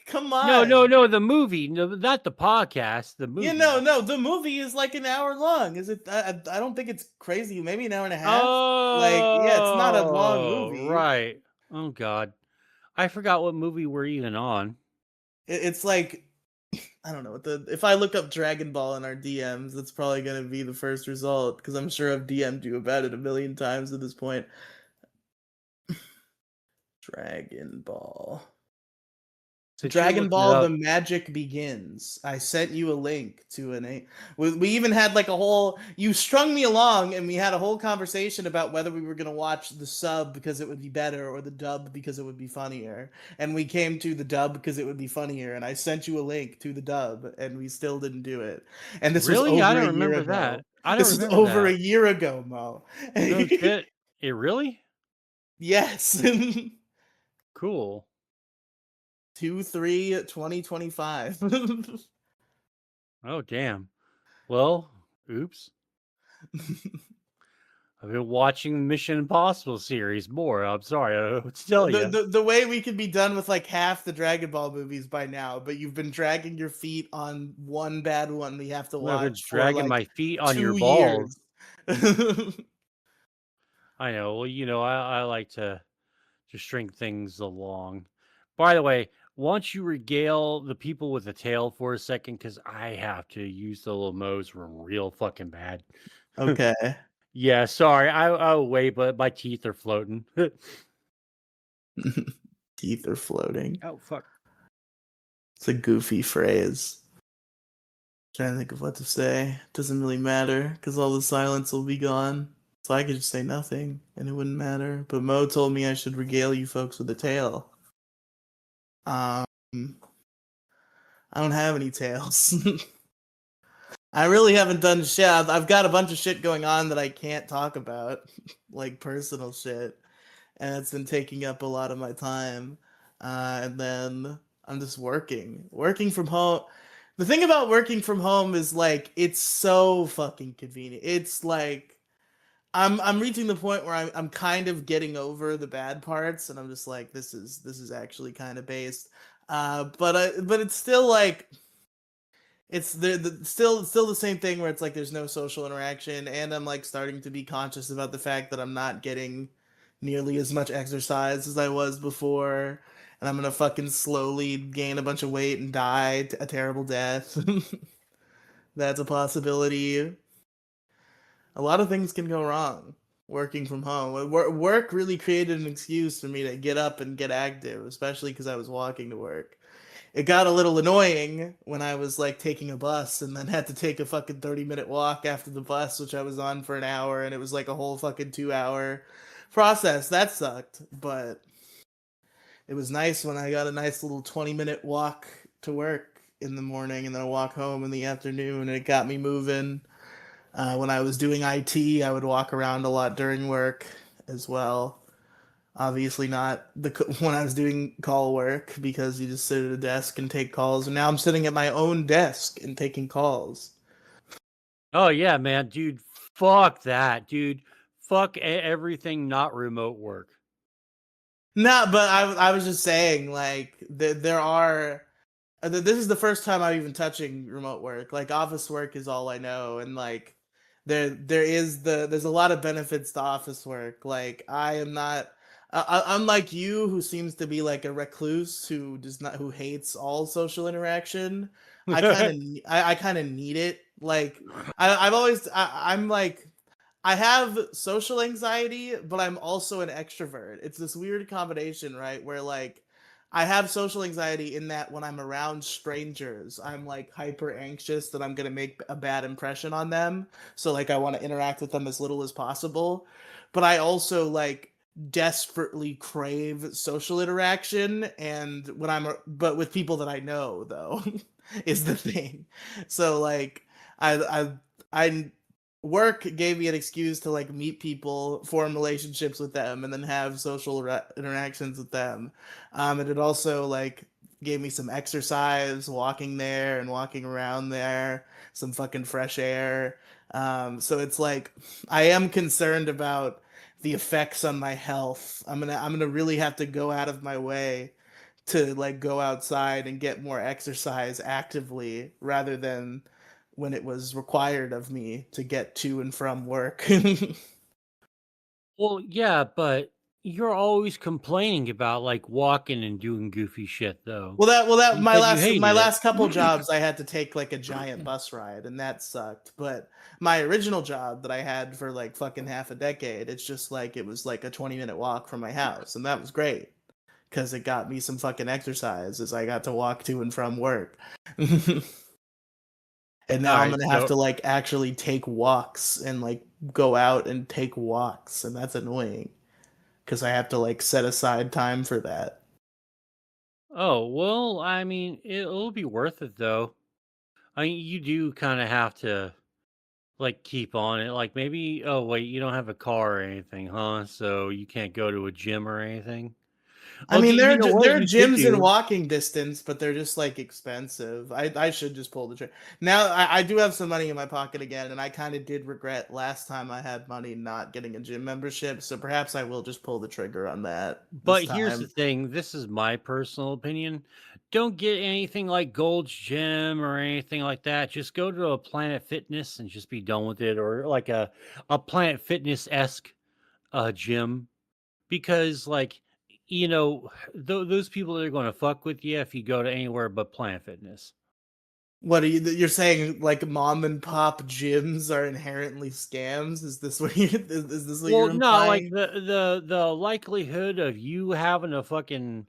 Come No, no, on. no, the movie, no, not the podcast, the Yeah, movie. no, the movie is like an hour long. Is it? I don't think it's crazy. Maybe an hour and a half. Like, yeah, it's not a long Oh, movie. right. Oh god. I forgot what movie we're even on. It's like I don't know what the if I look up Dragon Ball in our DMs, that's probably gonna be the first result because I'm sure I've DM'd you about it a million times at this point. Dragon Ball. Since you're Dragon looking it Ball: The up, Magic Begins. I sent you a link to we even had like a whole. You strung me along, and we had a whole conversation about whether we were gonna watch the sub because it would be better or the dub because it would be funnier. And we came to the dub because it would be funnier. And I sent you a link to the dub, and we still didn't do it. And this was really? I over a don't year remember that. ago. I don't This was remember over a that. year ago, Mo. No shit. It really? Yes. Cool. 2/3/2025. Oh damn. Well, oops. I've been watching the Mission Impossible series more. I'm sorry, I don't know what to tell you. The way we could be done with like half the Dragon Ball movies by now, but you've been dragging your feet on one bad one we have to I've been watch for dragging like my feet on your 2 years. balls. I know. Well, I like to string things along. By the way, once you regale the people with a tail for a second, because I have to use the little modes real fucking bad. Okay. Yeah, sorry. I'll wait, but my teeth are floating. Teeth are floating. Oh fuck. It's a goofy phrase. Trying to think of what to say. Doesn't really matter because all the silence will be gone. So I could just say nothing and it wouldn't matter. But Mo told me I should regale you folks with a tale. Um, I don't have any tales. I really haven't done shit. I've got a bunch of shit going on that I can't talk about, like personal shit, and it's been taking up a lot of my time. And then I'm just working from home. The thing about working from home is like it's so fucking convenient. It's like I'm reaching the point where I'm kind of getting over the bad parts, and I'm just like this is actually kind of based. But it's still like it's still the same thing where it's like there's no social interaction, and I'm like starting to be conscious about the fact that I'm not getting nearly as much exercise as I was before, and I'm gonna fucking slowly gain a bunch of weight and die a terrible death. That's a possibility. A lot of things can go wrong working from home. Work really created an excuse for me to get up and get active, especially because I was walking to work. It got a little annoying when I was like taking a bus and then had to take a fucking 30-minute walk after the bus, which I was on for an hour, and it was like a whole fucking 2 hour process. That sucked, but it was nice when I got a nice little 20-minute walk to work in the morning and then a walk home in the afternoon, and it got me moving. When I was doing IT, I would walk around a lot during work as well. Obviously not when I was doing call work because you just sit at a desk and take calls. And now I'm sitting at my own desk and taking calls. Oh yeah, man, dude. Fuck that, dude. Fuck everything not remote work. No, but I was just saying like there are. This is the first time I'm even touching remote work. Like office work is all I know, and like there's a lot of benefits to office work. Like I am not. Unlike you, who seems to be like a recluse who does not who hates all social interaction, I kind of need it. Like I've always I'm like I have social anxiety, but I'm also an extrovert. It's this weird combination, right? Where like I have social anxiety in that when I'm around strangers, I'm like hyper anxious that I'm going to make a bad impression on them. So like I want to interact with them as little as possible. But I also like desperately crave social interaction and when but with people that I know though is the thing. So like I I work gave me an excuse to like meet people, form relationships with them, and then have social interactions with them. And it also like gave me some exercise, walking there and walking around there, some fucking fresh air. So it's like I am concerned about the effects on my health. I'm gonna really have to go out of my way to like go outside and get more exercise actively rather than when it was required of me to get to and from work. Well, yeah, but you're always complaining about like walking and doing goofy shit though. Well, that You my said you last my hated last couple it. jobs I had to take like a giant bus ride and that sucked. But my original job that I had for like fucking half a decade, it's just like it was like a 20-minute walk from my house and that was great because it got me some fucking exercise as I got to walk to and from work. And All now I'm right, gonna have so to like actually take walks and like go out and take walks, and that's annoying because I have to like set aside time for that. oh well, I mean, it'll be worth it though. I mean, you do kind of have to like keep on it. Like maybe, oh wait, you don't have a car or anything, huh? So you can't go to a gym or anything. I Okay, mean, you know there what are you could gyms in do? walking distance, but they're just like expensive. I should just pull the trigger. Now I do have some money in my pocket again, and I kind of did regret last time I had money not getting a gym membership. So perhaps I will just pull the trigger on that this But here's the time. thing, this is my personal opinion. Don't get anything like Gold's Gym or anything like that. Just go to a Planet Fitness and just be done with it, or like a Planet Fitness esque gym, because like those people that are going to fuck with you if you go to anywhere but Planet Fitness. What are you're saying? Like mom and pop gyms are inherently scams? Is this what you is this what Well, you're no, like implying? the likelihood of you having to fucking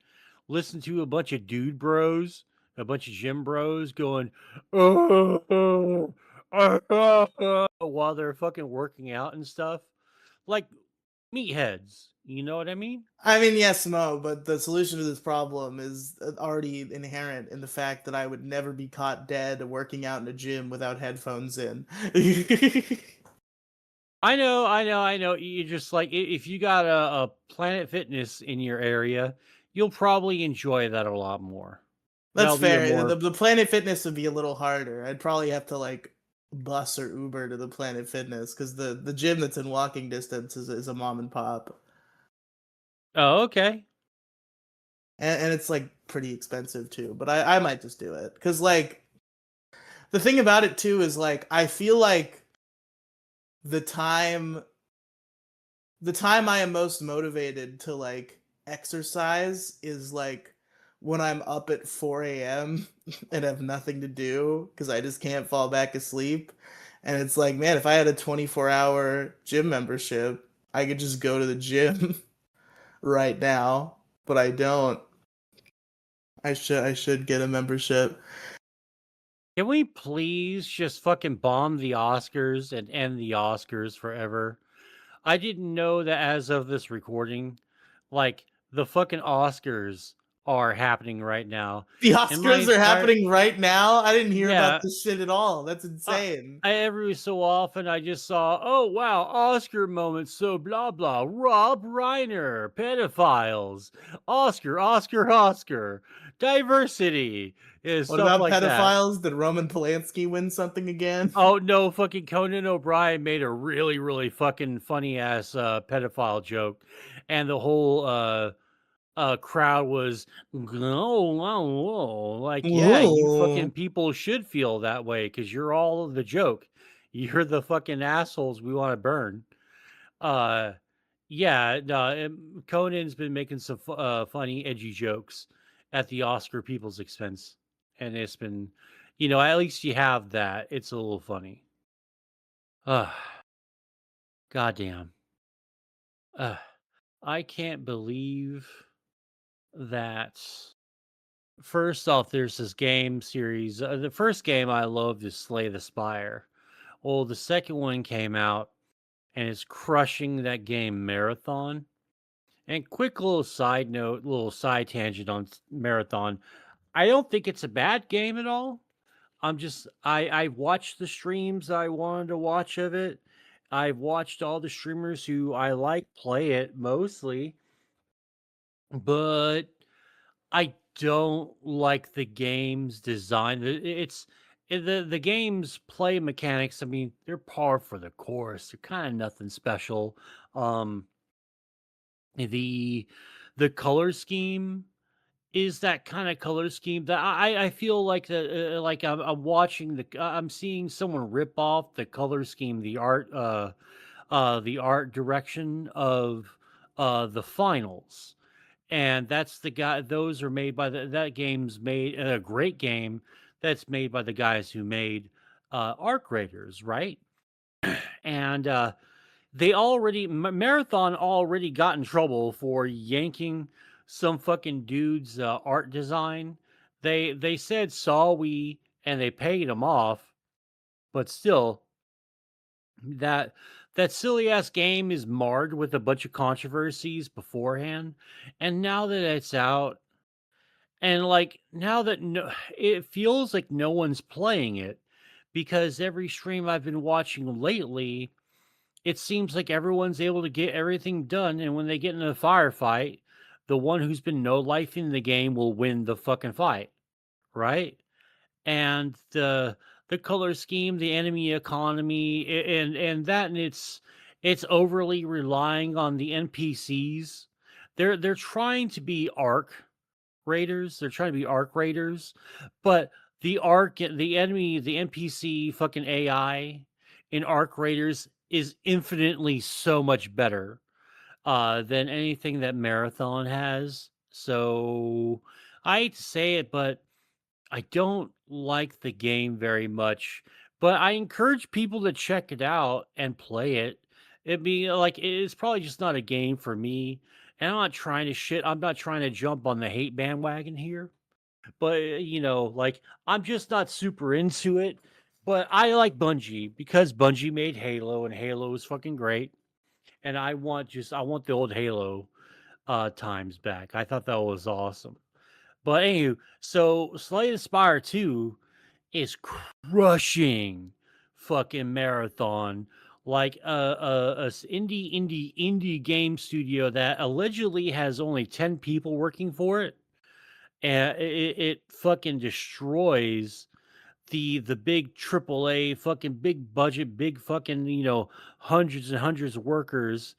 listen to a bunch of dude bros, a bunch of gym bros going, "Oh, while they're fucking working out and stuff, like meatheads. You know what I mean? I mean, yes, Mo, but the solution to this problem is already inherent in the fact that I would never be caught dead working out in a gym without headphones in. I know. You just like if you got a Planet Fitness in your area, you'll probably enjoy that a lot more. That's That'll be a fair. more The Planet Fitness would be a little harder. I'd probably have to like bus or Uber to the Planet Fitness because the gym that's in walking distance is a mom and pop. oh, okay. And it's like pretty expensive too. But I might just do it because like the thing about it too is like I feel like the time the time I am most motivated to like exercise is like when I'm up at 4 a.m. and have nothing to do because I just can't fall back asleep. And it's like, man, if I had a 24-hour gym membership, I could just go to the gym right now, but I don't. I should get a membership. Can we please just fucking bomb the Oscars and end the Oscars forever? I didn't know that as of this recording, like the fucking Oscars are happening right now. The And my Oscars are entire happening right now. I didn't hear about yeah, this shit at all. That's uh, insane. every so often I just saw, oh wow, Oscar moments, so blah blah, Rob Reiner, pedophiles, Oscar, diversity, and What stuff about like that. pedophiles? Did Roman Polanski win something again? Oh no, fucking Conan O'Brien made a really, really fucking funny ass pedophile joke, and the whole crowd was like, yeah, you fucking Ooh. people should feel that way because you're all of the joke. You're the fucking assholes we want to burn. Uh, yeah, no, Conan's been making some funny, edgy jokes at the Oscar people's expense, and it's been, at least you have that. It's a little funny. Ugh, goddamn. Ugh, I can't believe that. First off, there's this game series. The first game I loved is Slay the Spire. Well, the second one came out and it's crushing that game Marathon. And quick little side note, little side tangent on Marathon. I don't think it's a bad game at all. I watched the streams I wanted to watch of it, I've watched all the streamers who I like play it mostly, but I don't like the game's design. The game's play mechanics. I mean, they're par for the course. They're kind of nothing special. Um, the the color scheme is that kind of color scheme that I feel like like I'm watching I'm seeing someone rip off the color scheme, the art direction of the finals, and that's the guy. Those are made by that game's made a great game that's made by the guys who made Arc Raiders, right? And they already Marathon already got in trouble for yanking some fucking dude's art design. They said sorry and they paid him off, but still that that silly ass game is marred with a bunch of controversies beforehand, and now that it's out, and like now that no, it feels like no one's playing it because every stream I've been watching lately, it seems like everyone's able to get everything done, and when they get in a firefight, the one who's been no life in the game will win the fucking fight, right? And the color scheme, the enemy economy, and that, and it's overly relying on the NPCs. They're trying to be arc raiders. They're trying to be arc raiders, but the enemy, the NPC fucking AI in arc raiders is infinitely so much better than anything that Marathon has. So I hate to say it, but I don't like the game very much, but I encourage people to check it out and play it. It be like it's probably just not a game for me. And I'm not trying to jump on the hate bandwagon here, but like I'm just not super into it. But I like Bungie because Bungie made Halo and Halo is fucking great. And I want the old Halo times back. I thought that was awesome. But anywho, so Slay the Spire 2 is crushing fucking Marathon. Like indie game studio that allegedly has only 10 people working for it. And it fucking destroys the big AAA fucking big budget, big fucking, hundreds and hundreds of workers,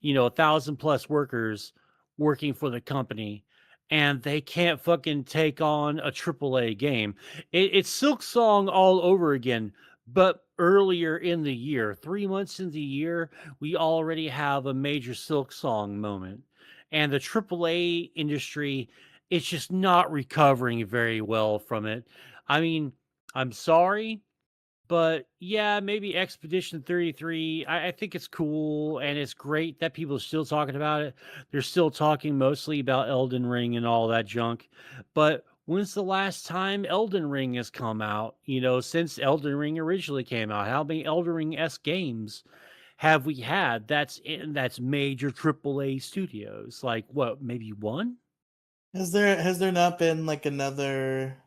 1,000 plus workers working for the company, and they can't fucking take on a AAA game. It's Silk Song all over again, but earlier in the year, 3 months in the year, we already have a major Silk Song moment. And the AAA industry is just not recovering very well from it. I mean, I'm sorry, but yeah, maybe Expedition 33. I think it's cool and it's great that people are still talking about it. They're still talking mostly about Elden Ring and all that junk. But when's the last time Elden Ring has come out? Since Elden Ring originally came out, how many Elden Ring S games have we had that's major AAA studios? Like what, maybe one? Has there not been like another?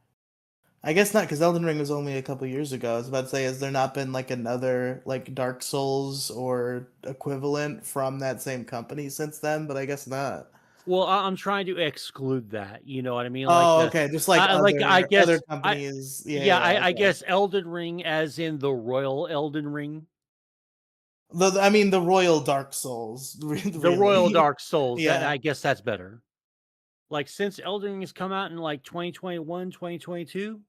I guess not, because Elden Ring was only a couple years ago. I was about to say, has there not been like another like Dark Souls or equivalent from that same company since then? But I guess not. Well, I'm trying to exclude that. You know what I mean? Like Oh, okay, just like I other guess companies. Yeah, yeah, yeah, I okay. guess Elden Ring, as in the Royal Elden Ring, I mean, the Royal Dark Souls, the Royal really. Dark Souls. That Yeah. I guess that's better. Like since Elden Ring has come out in like 2021, 2022.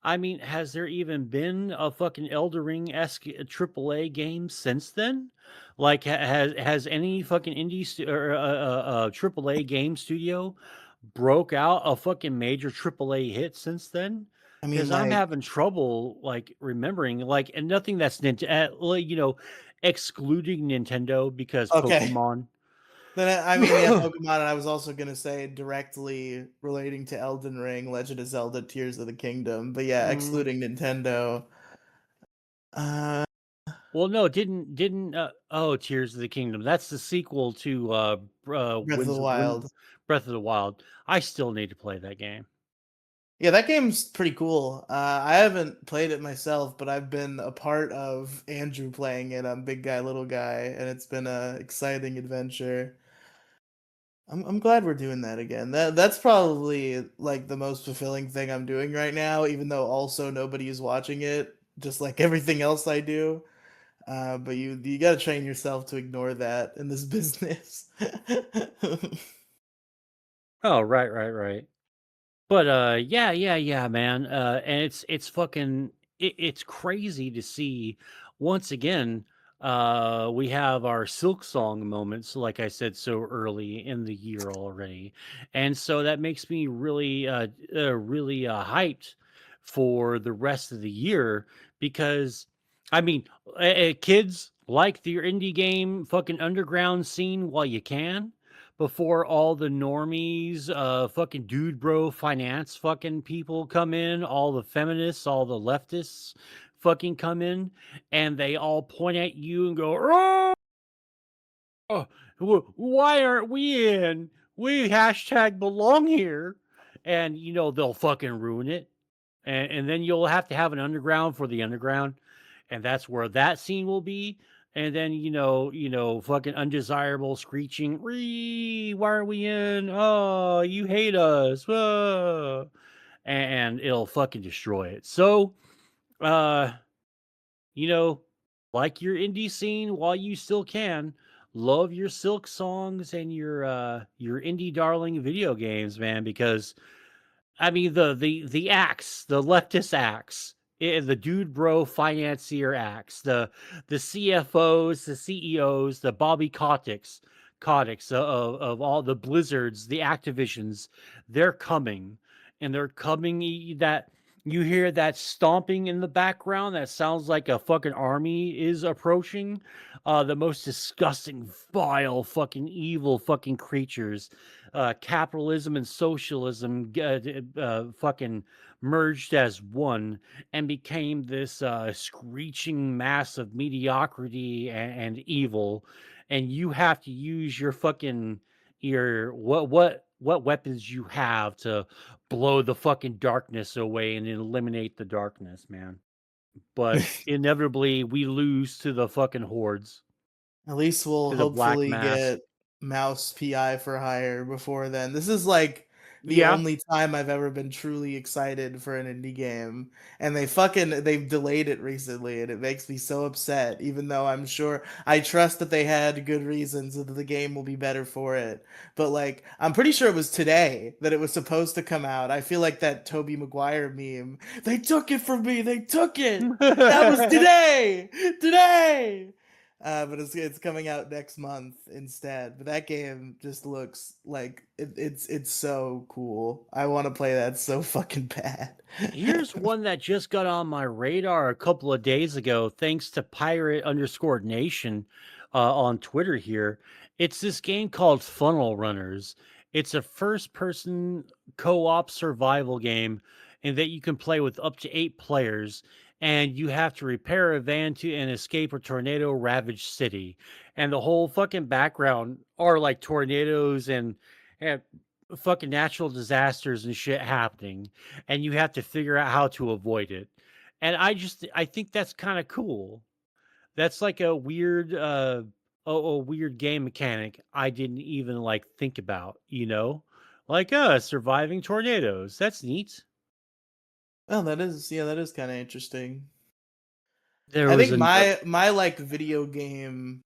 I mean, has there even been a fucking Elden Ring esque AAA game since then? Like, has any fucking or AAA game studio broke out a fucking major AAA hit since then? I mean, Because I'm like, having trouble like remembering, like, and nothing that's excluding Nintendo because okay. Pokemon. Then I mean, yeah, Pokemon, and I was also gonna say directly relating to Elden Ring, Legend of Zelda: Tears of the Kingdom. But yeah, Mm, excluding Nintendo, uh, well, no, didn't oh, Tears of the Kingdom. That's the sequel to Breath of the Wild. Breath of the Wild. I still need to play that game. Yeah, that game's pretty cool. I haven't played it myself, but I've been a part of Andrew playing it on Big Guy Little Guy, and it's been a exciting adventure. I'm glad we're doing that again. That's probably like the most fulfilling thing I'm doing right now, even though also nobody is watching it, just like everything else I do. But you got to train yourself to ignore that in this business. Oh, right, right, right. But yeah, yeah, yeah, man. And it's fucking it's crazy to see once again. We have our Silk Song moments, like I said, so early in the year already, and so that makes me really, really hyped for the rest of the year because, I mean, kids like your indie game fucking underground scene while you can before all the normies, fucking dude bro finance fucking people come in, all the feminists, all the leftists fucking come in, and they all point at you and go, "Oh, why aren't we in? We hashtag belong here." And, they'll fucking ruin it. And then you'll have to have an underground for the underground, and that's where that scene will be. And then fucking undesirable screeching, why are we in? Oh, you hate us. And it'll fucking destroy it. So, uh, you know, like your indie scene while you still can. Love your Silk songs and your indie darling video games, man, because I mean the axe, the leftist axe, the dude bro financier axe, the CFOs, the CEOs, the Bobby Koticks of all the Blizzards, the Activisions, they're coming, and they're coming. That you hear that stomping in the background. That sounds like a fucking army is approaching. The most disgusting, vile, fucking evil, fucking creatures, capitalism and socialism fucking merged as one and became this screeching mass of mediocrity and evil. And you have to use your fucking your what weapons you have to blow the fucking darkness away and eliminate the darkness, man. But inevitably we lose to the fucking hordes, At least we'll to the black hopefully mass. get Mouse PI for hire before then. This is like the Yeah. only time I've ever been truly excited for an indie game. And they've delayed it recently and it makes me so upset, even though I'm sure I trust that they had good reasons and that the game will be better for it. But like I'm pretty sure it was today that it was supposed to come out. I feel like that Toby Maguire meme. They took it from me, they took it. That was today! Today! But it's coming out next month instead. But that game just looks like it's so cool. I want to play that so fucking bad. Here's one that just got on my radar a couple of days ago, thanks to Pirate underscore Nation on Twitter here. It's this game called Funnel Runners. It's a first person co op survival game, and that you can play with up to 8 players. And you have to repair a van to and escape a tornado ravaged city. And the whole fucking background are like tornadoes and fucking natural disasters and shit happening, and you have to figure out how to avoid it. And I think that's kind of cool. That's like a weird game mechanic I didn't even like think about. Like surviving tornadoes. That's neat. Oh, that is yeah, that is kind of interesting. There I was think another. my like video game,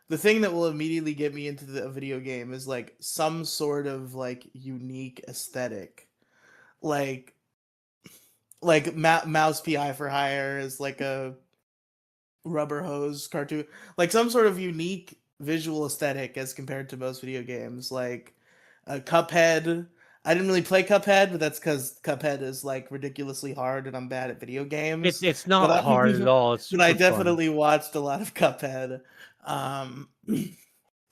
the thing that will immediately get me into the video game is like some sort of like unique aesthetic. Like Mouse PI for hire is like a rubber hose cartoon, like some sort of unique visual aesthetic as compared to most video games, like Cuphead. I didn't really play Cuphead, but that's because Cuphead is like ridiculously hard, and I'm bad at video It's games. it's But not hard at all. It's but I super fun. definitely watched a lot of Cuphead, um,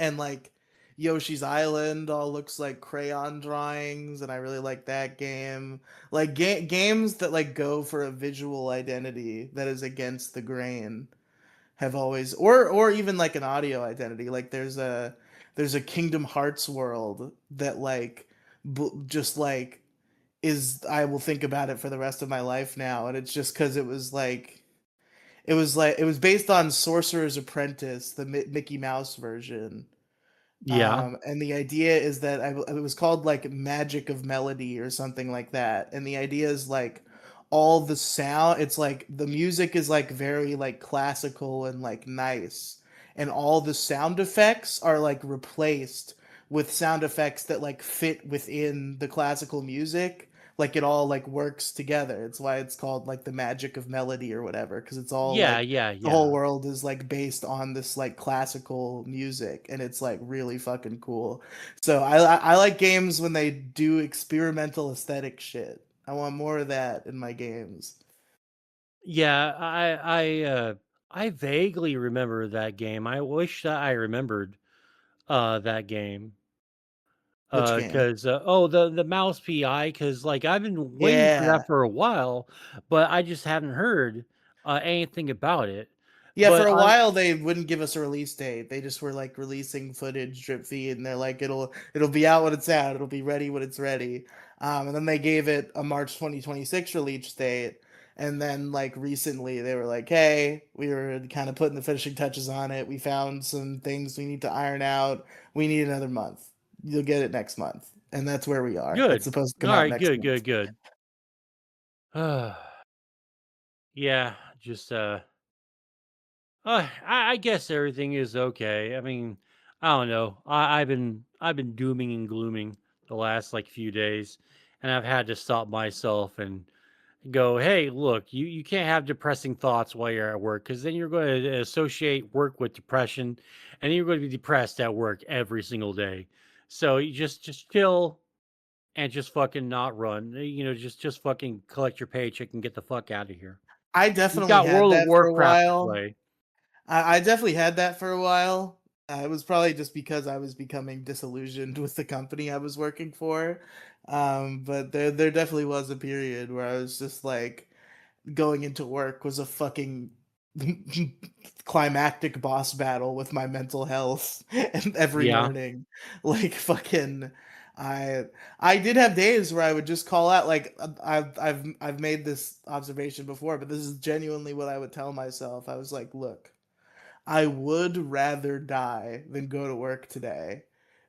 and like Yoshi's Island all looks like crayon drawings, and I really like that game. Like games that like go for a visual identity that is against the grain have always, or even like an audio identity, like there's a Kingdom Hearts world that like just like is I will think about it for the rest of my life now, and it's just because it was based on Sorcerer's Apprentice, the Mickey Mouse version. Yeah. And the idea is that it was called like Magic of Melody or something like that. And the idea is like all the sound, it's like the music is like very like classical and like nice. And all the sound effects are like replaced with sound effects that like fit within the classical music. Like it all like works together. It's why it's called like the Magic of Melody or whatever, because it's all Yeah, like yeah, the whole yeah. world is like based on this like classical music, and it's like really fucking cool. So I like games when they do experimental aesthetic shit. I want more of that in my games. Yeah, I vaguely remember that game. I wish that I remembered that game. Which game? Cause oh, the mouse PI, cause like I've been waiting for Yeah. that for a while, but I just haven't heard anything about it. Yeah, for But a on while they wouldn't give us a release date. They just were like releasing footage drip feed, and they're like, it'll be out when it's out. It'll be ready when it's ready. And then they gave it a March 2026 release date. And then like recently they were like, hey, we were kind of putting the finishing touches on it. We found some things we need to iron out. We need another month. You'll get it next month. And that's where we are. It's good, supposed to all come out right, next good, month. good, good. Yeah, just I guess everything is okay. I mean, I don't know. I've been dooming and glooming the last like few days, and I've had to stop myself and go, hey, look, you can't have depressing thoughts while you're at work because then you're going to associate work with depression, and then you're going to be depressed at work every single day. So you just chill and just fucking not run. Just fucking collect your paycheck and get the fuck out of here. I You definitely got had World of that for a Warcraft to while. play. I definitely had that for a while. It was probably just because I was becoming disillusioned with the company I was working for. But there definitely was a period where I was just like going into work was a fucking climactic boss battle with my mental health and every Yeah. morning. Like fucking I I did have days where I would just call out like I've made this observation before, but this is genuinely what I would tell myself. I was like, look, I would rather die than go to work today.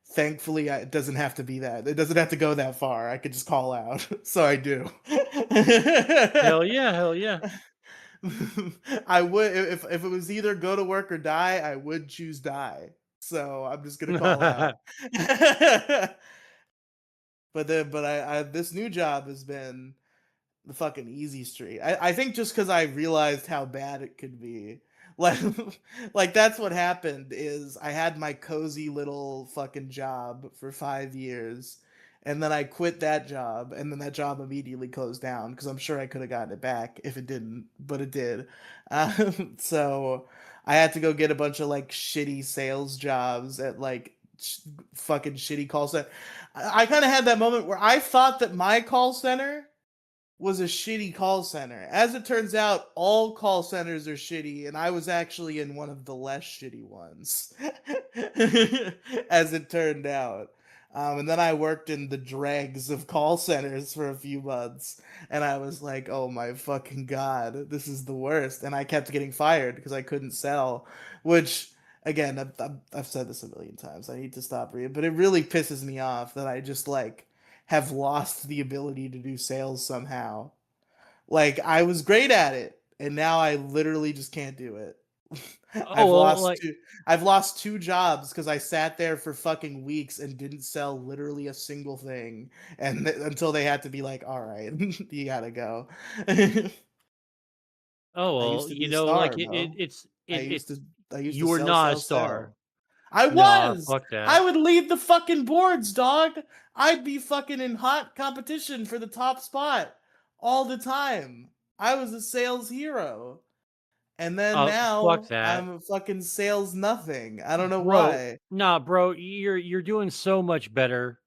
Thankfully, it doesn't have to be that. It doesn't have to go that far. I could just call out. So I do. Hell yeah, hell yeah. I would if it was either go to work or die, I would choose die. So I'm just gonna call out. But I this new job has been the fucking easy street. I think just because I realized how bad it could be. Like like that's what happened is I had my cozy little fucking job for 5 years, and then I quit that job, and then that job immediately closed down because I'm sure I could have gotten it back if it didn't, but it did. So I had to go get a bunch of like shitty sales jobs at like fucking shitty call center. I kind of had that moment where I thought that my call center was a shitty call center. As it turns out, all call centers are shitty, and I was actually in one of the less shitty ones, as it turned out. And then I worked in the dregs of call centers for a few months, and I was like, oh my fucking god, this is the worst. And I kept getting fired because I couldn't sell, which, again, I've said this a million times. I need to stop reading, but it really pisses me off that I just like have lost the ability to do sales somehow. Like I was great at it, and now I literally just can't do it. Oh I've well, lost like two I've lost two jobs because I sat there for fucking weeks and didn't sell literally a single thing, and until they had to be like, all right, you gotta go. oh I well, used to be a like star, bro. it's I it used to I used to you are not a sell. star. I Nah, was. fuck I that. would lead the fucking boards, dog. I'd be fucking in hot competition for the top spot all the time. I was a sales hero. And then Fuck now that. I'm a fucking sales nothing. I don't know Bro, why. nah, bro, you're doing so much better.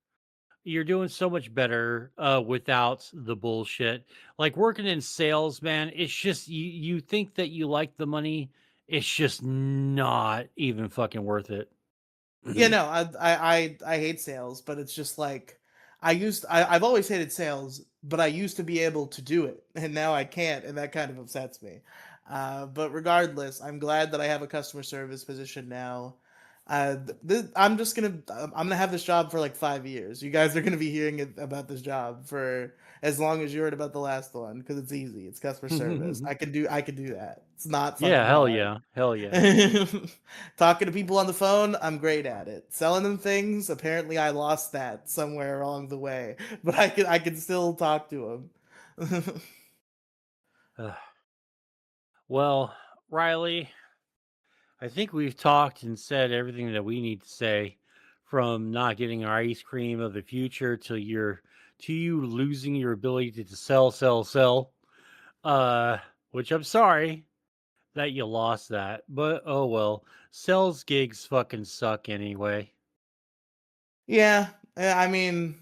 You're doing so much better without the bullshit. Like working in sales, man, it's just you think that you like the money, it's just not even fucking worth it. Yeah, no, I hate sales, but it's just like I've always hated sales, but I used to be able to do it, and now I can't, and that kind of upsets me. But regardless, I'm glad that I have a customer service position now. I'm gonna have this job for like 5 years. You guys are gonna be hearing about this job for as long as you heard about the last one because it's easy. It's customer service. I can do that. It's not Yeah, fucking hell hard. yeah. Hell yeah. Talking to people on the phone, I'm great at it. Selling them things, apparently I lost that somewhere along the way, but I can still talk to them. Ugh. Well, Riley, I think we've talked and said everything that we need to say, from not getting our ice cream of the future to you losing your ability to sell. Which I'm sorry that you lost that, but oh well. Sales gigs fucking suck anyway. Yeah, I mean,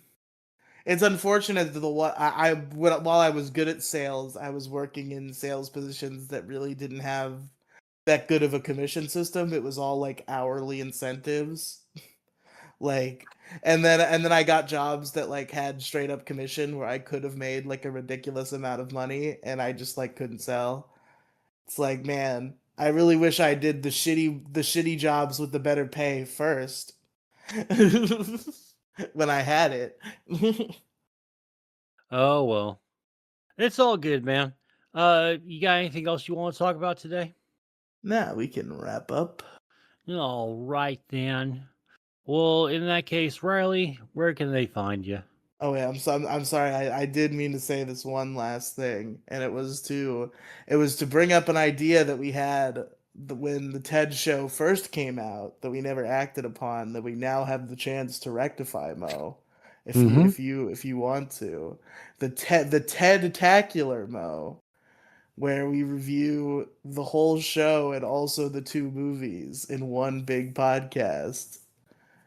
it's unfortunate that while I was good at sales, I was working in sales positions that really didn't have that good of a commission system. It was all like hourly incentives. Like and then I got jobs that like had straight up commission where I could have made like a ridiculous amount of money and I just like couldn't sell. It's like, man, I really wish I did the shitty jobs with the better pay first. When I had it. Oh well. It's all good, man. You got anything else you want to talk about today? Now we can wrap up. All right then. Well, in that case, Riley, where can they find you? Oh yeah, I'm sorry. I did mean to say this one last thing, and it was to bring up an idea that we had when the TED show first came out that we never acted upon that we now have the chance to rectify, Mo. Mm-hmm. If you want to, the TED-tacular, Mo, where we review the whole show and also the two movies in one big podcast.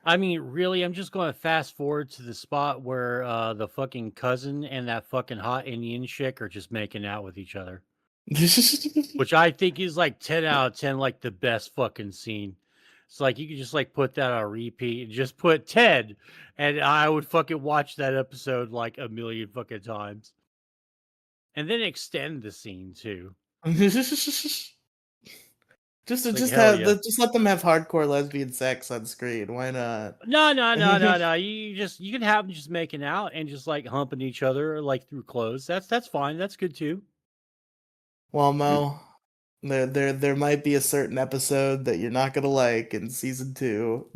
I mean, really, I'm just going to fast forward to the spot where the fucking cousin and that fucking hot Indian chick are just making out with each other, which I think is like 10 out of 10, like the best fucking scene. It's like you could just like put that on repeat and just put Ted, and I would fucking watch that episode like a million fucking times, and then extend the scene too. Like hell yeah. Just let them have hardcore lesbian sex on screen. Why not? No. You can have them just making out and just like humping each other like through clothes. That's fine. That's good too. Well, Mo, there might be a certain episode that you're not gonna like in season two.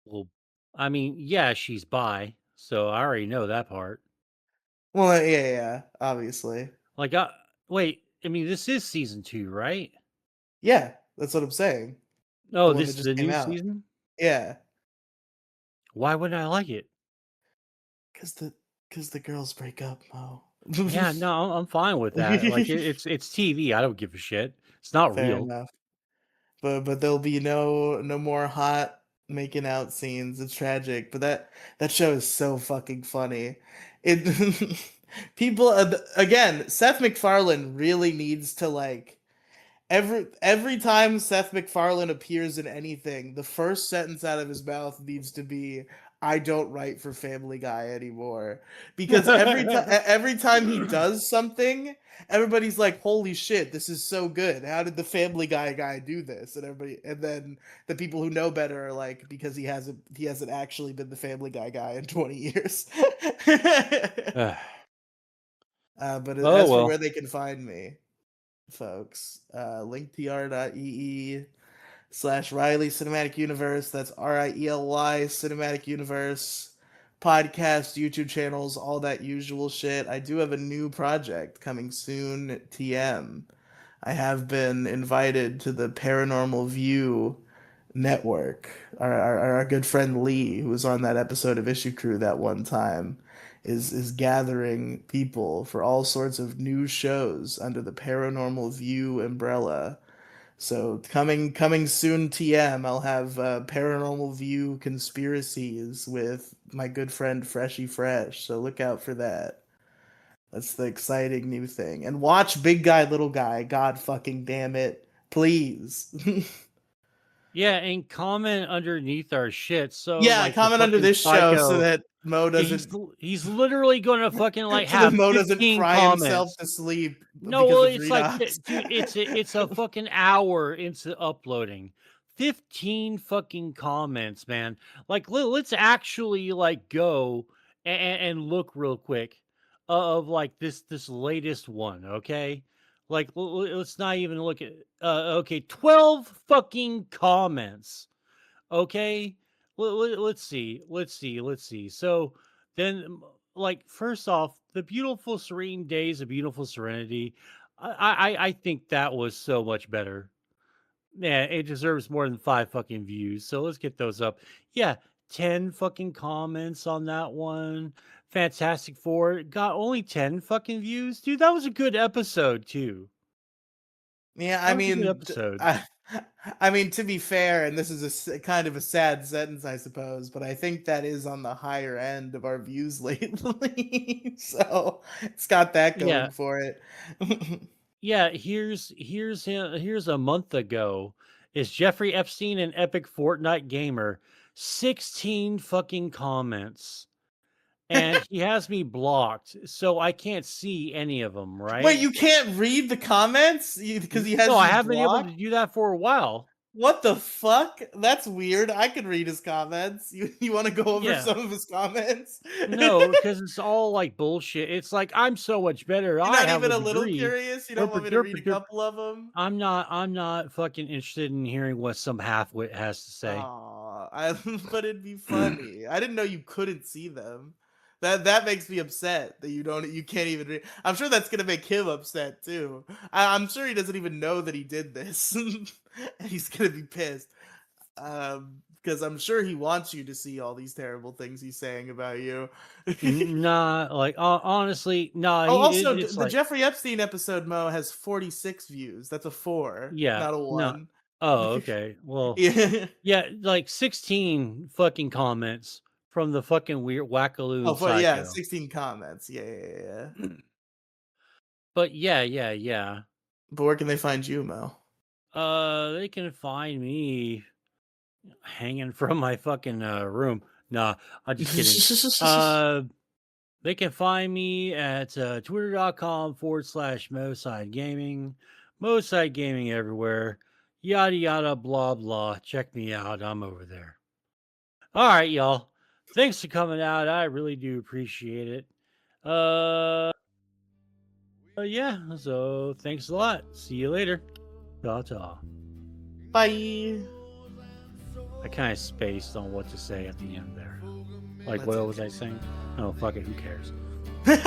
Well, I mean, yeah, she's bi, so I already know that part. Well, yeah, obviously. Like, wait, I mean, this is season 2, right? Yeah, that's what I'm saying. The Oh, one this that is just the came new out. season. Yeah, Why wouldn't I like it? cause the girls break up, Mo. Yeah, no, I'm fine with that. Like, it's TV. I don't give a shit. It's not Fair real. enough. But there'll be no more hot making out scenes. It's tragic, but that show is so fucking funny. It people again, Seth MacFarlane really needs to like every time Seth MacFarlane appears in anything, the first sentence out of his mouth needs to be I don't write for Family Guy anymore. Because every time he does something, everybody's like, "Holy shit, this is so good. How did the Family Guy do this?" And then the people who know better are like, "Because he hasn't actually been the Family Guy in 20 years." Ugh. But Oh as for well. where they can find me, folks, linktr.ee /Riely Cinematic Universe. That's Riely Cinematic Universe. Podcast, YouTube channels, all that usual shit. I do have a new project coming soon, TM. I have been invited to the Paranormal View network. Our good friend Lee, who was on that episode of Issue Crew that one time, is gathering people for all sorts of new shows under the Paranormal View umbrella. So coming soon, TM. I'll have Paranormal View conspiracies with my good friend Freshy Fresh. So look out for that. That's the exciting new thing. And watch Big Guy Little Guy. God fucking damn it, please. Yeah, and comment underneath our shit. So Yeah, like the comment under fucking this show so psycho, that Mo yeah, doesn't he's literally gonna fucking like so that have Mo doesn't 15 cry himself comments. to sleep No, because well, of it's like, redox. dude, it's a fucking hour into uploading. 15 fucking comments, man. Like, let's actually like go and look real quick of like this latest one, okay? Like, let's not even look at. Okay, 12 fucking comments. Okay, let's see. So then, like, first off, the beautiful serene days of beautiful serenity. I think that was so much better. Yeah, it deserves more than 5 fucking views. So let's get those up. Yeah, 10 fucking comments on that one. Fantastic Four got only 10 fucking views, dude. That was a good episode too. Yeah, That was a good episode. I mean, to be fair, and this is kind of a sad sentence, I suppose, but I think that is on the higher end of our views lately. So it's got that Yeah, going for it. yeah, here's a month ago. Is Jeffrey Epstein an epic Fortnite gamer? 16 fucking comments. And he has me blocked, so I can't see any of them, Wait, right? you can't read the comments because he No, has I you haven't been able to blocked? do that for a while. What the fuck? That's weird. I could read his comments. You want to go over Yeah. some of his comments? No, because it's all like bullshit. It's like I'm so much better. You're I not have a even a little degree. curious? You don't want Derp, me to derp, read a derp. couple of them? I'm not fucking interested in hearing what some halfwit has to say. Aw, but it'd be funny. I didn't know you couldn't see them. That makes me upset that you can't even read. I'm sure that's gonna make him upset too. I'm sure he doesn't even know that he did this, and he's gonna be pissed. Because I'm sure he wants you to see all these terrible things he's saying about you. Nah, like honestly, nah. Oh, also, It's the like, Jeffrey Epstein episode, Mo, has 46 views. That's a 4, yeah, not a no. 1. Oh, okay. Well, Yeah. yeah, like 16 fucking comments from the fucking weird Oh, wackaloon yeah, psycho. 16 comments. Yeah. But yeah. But where can they find you, Mo? They can find me hanging from my fucking room. Nah, I'm just kidding. Uh, they can find me at twitter.com/Moside Gaming, Moside Gaming everywhere. Yada yada blah blah. Check me out. I'm over there. All right, y'all. Thanks for coming out. I really do appreciate it. Uh, yeah. So thanks a lot. See you later. Ta ta. Bye. I kind of spaced on what to say at the end there. Like, That's what was I saying? Oh, fuck it. Who cares? okay.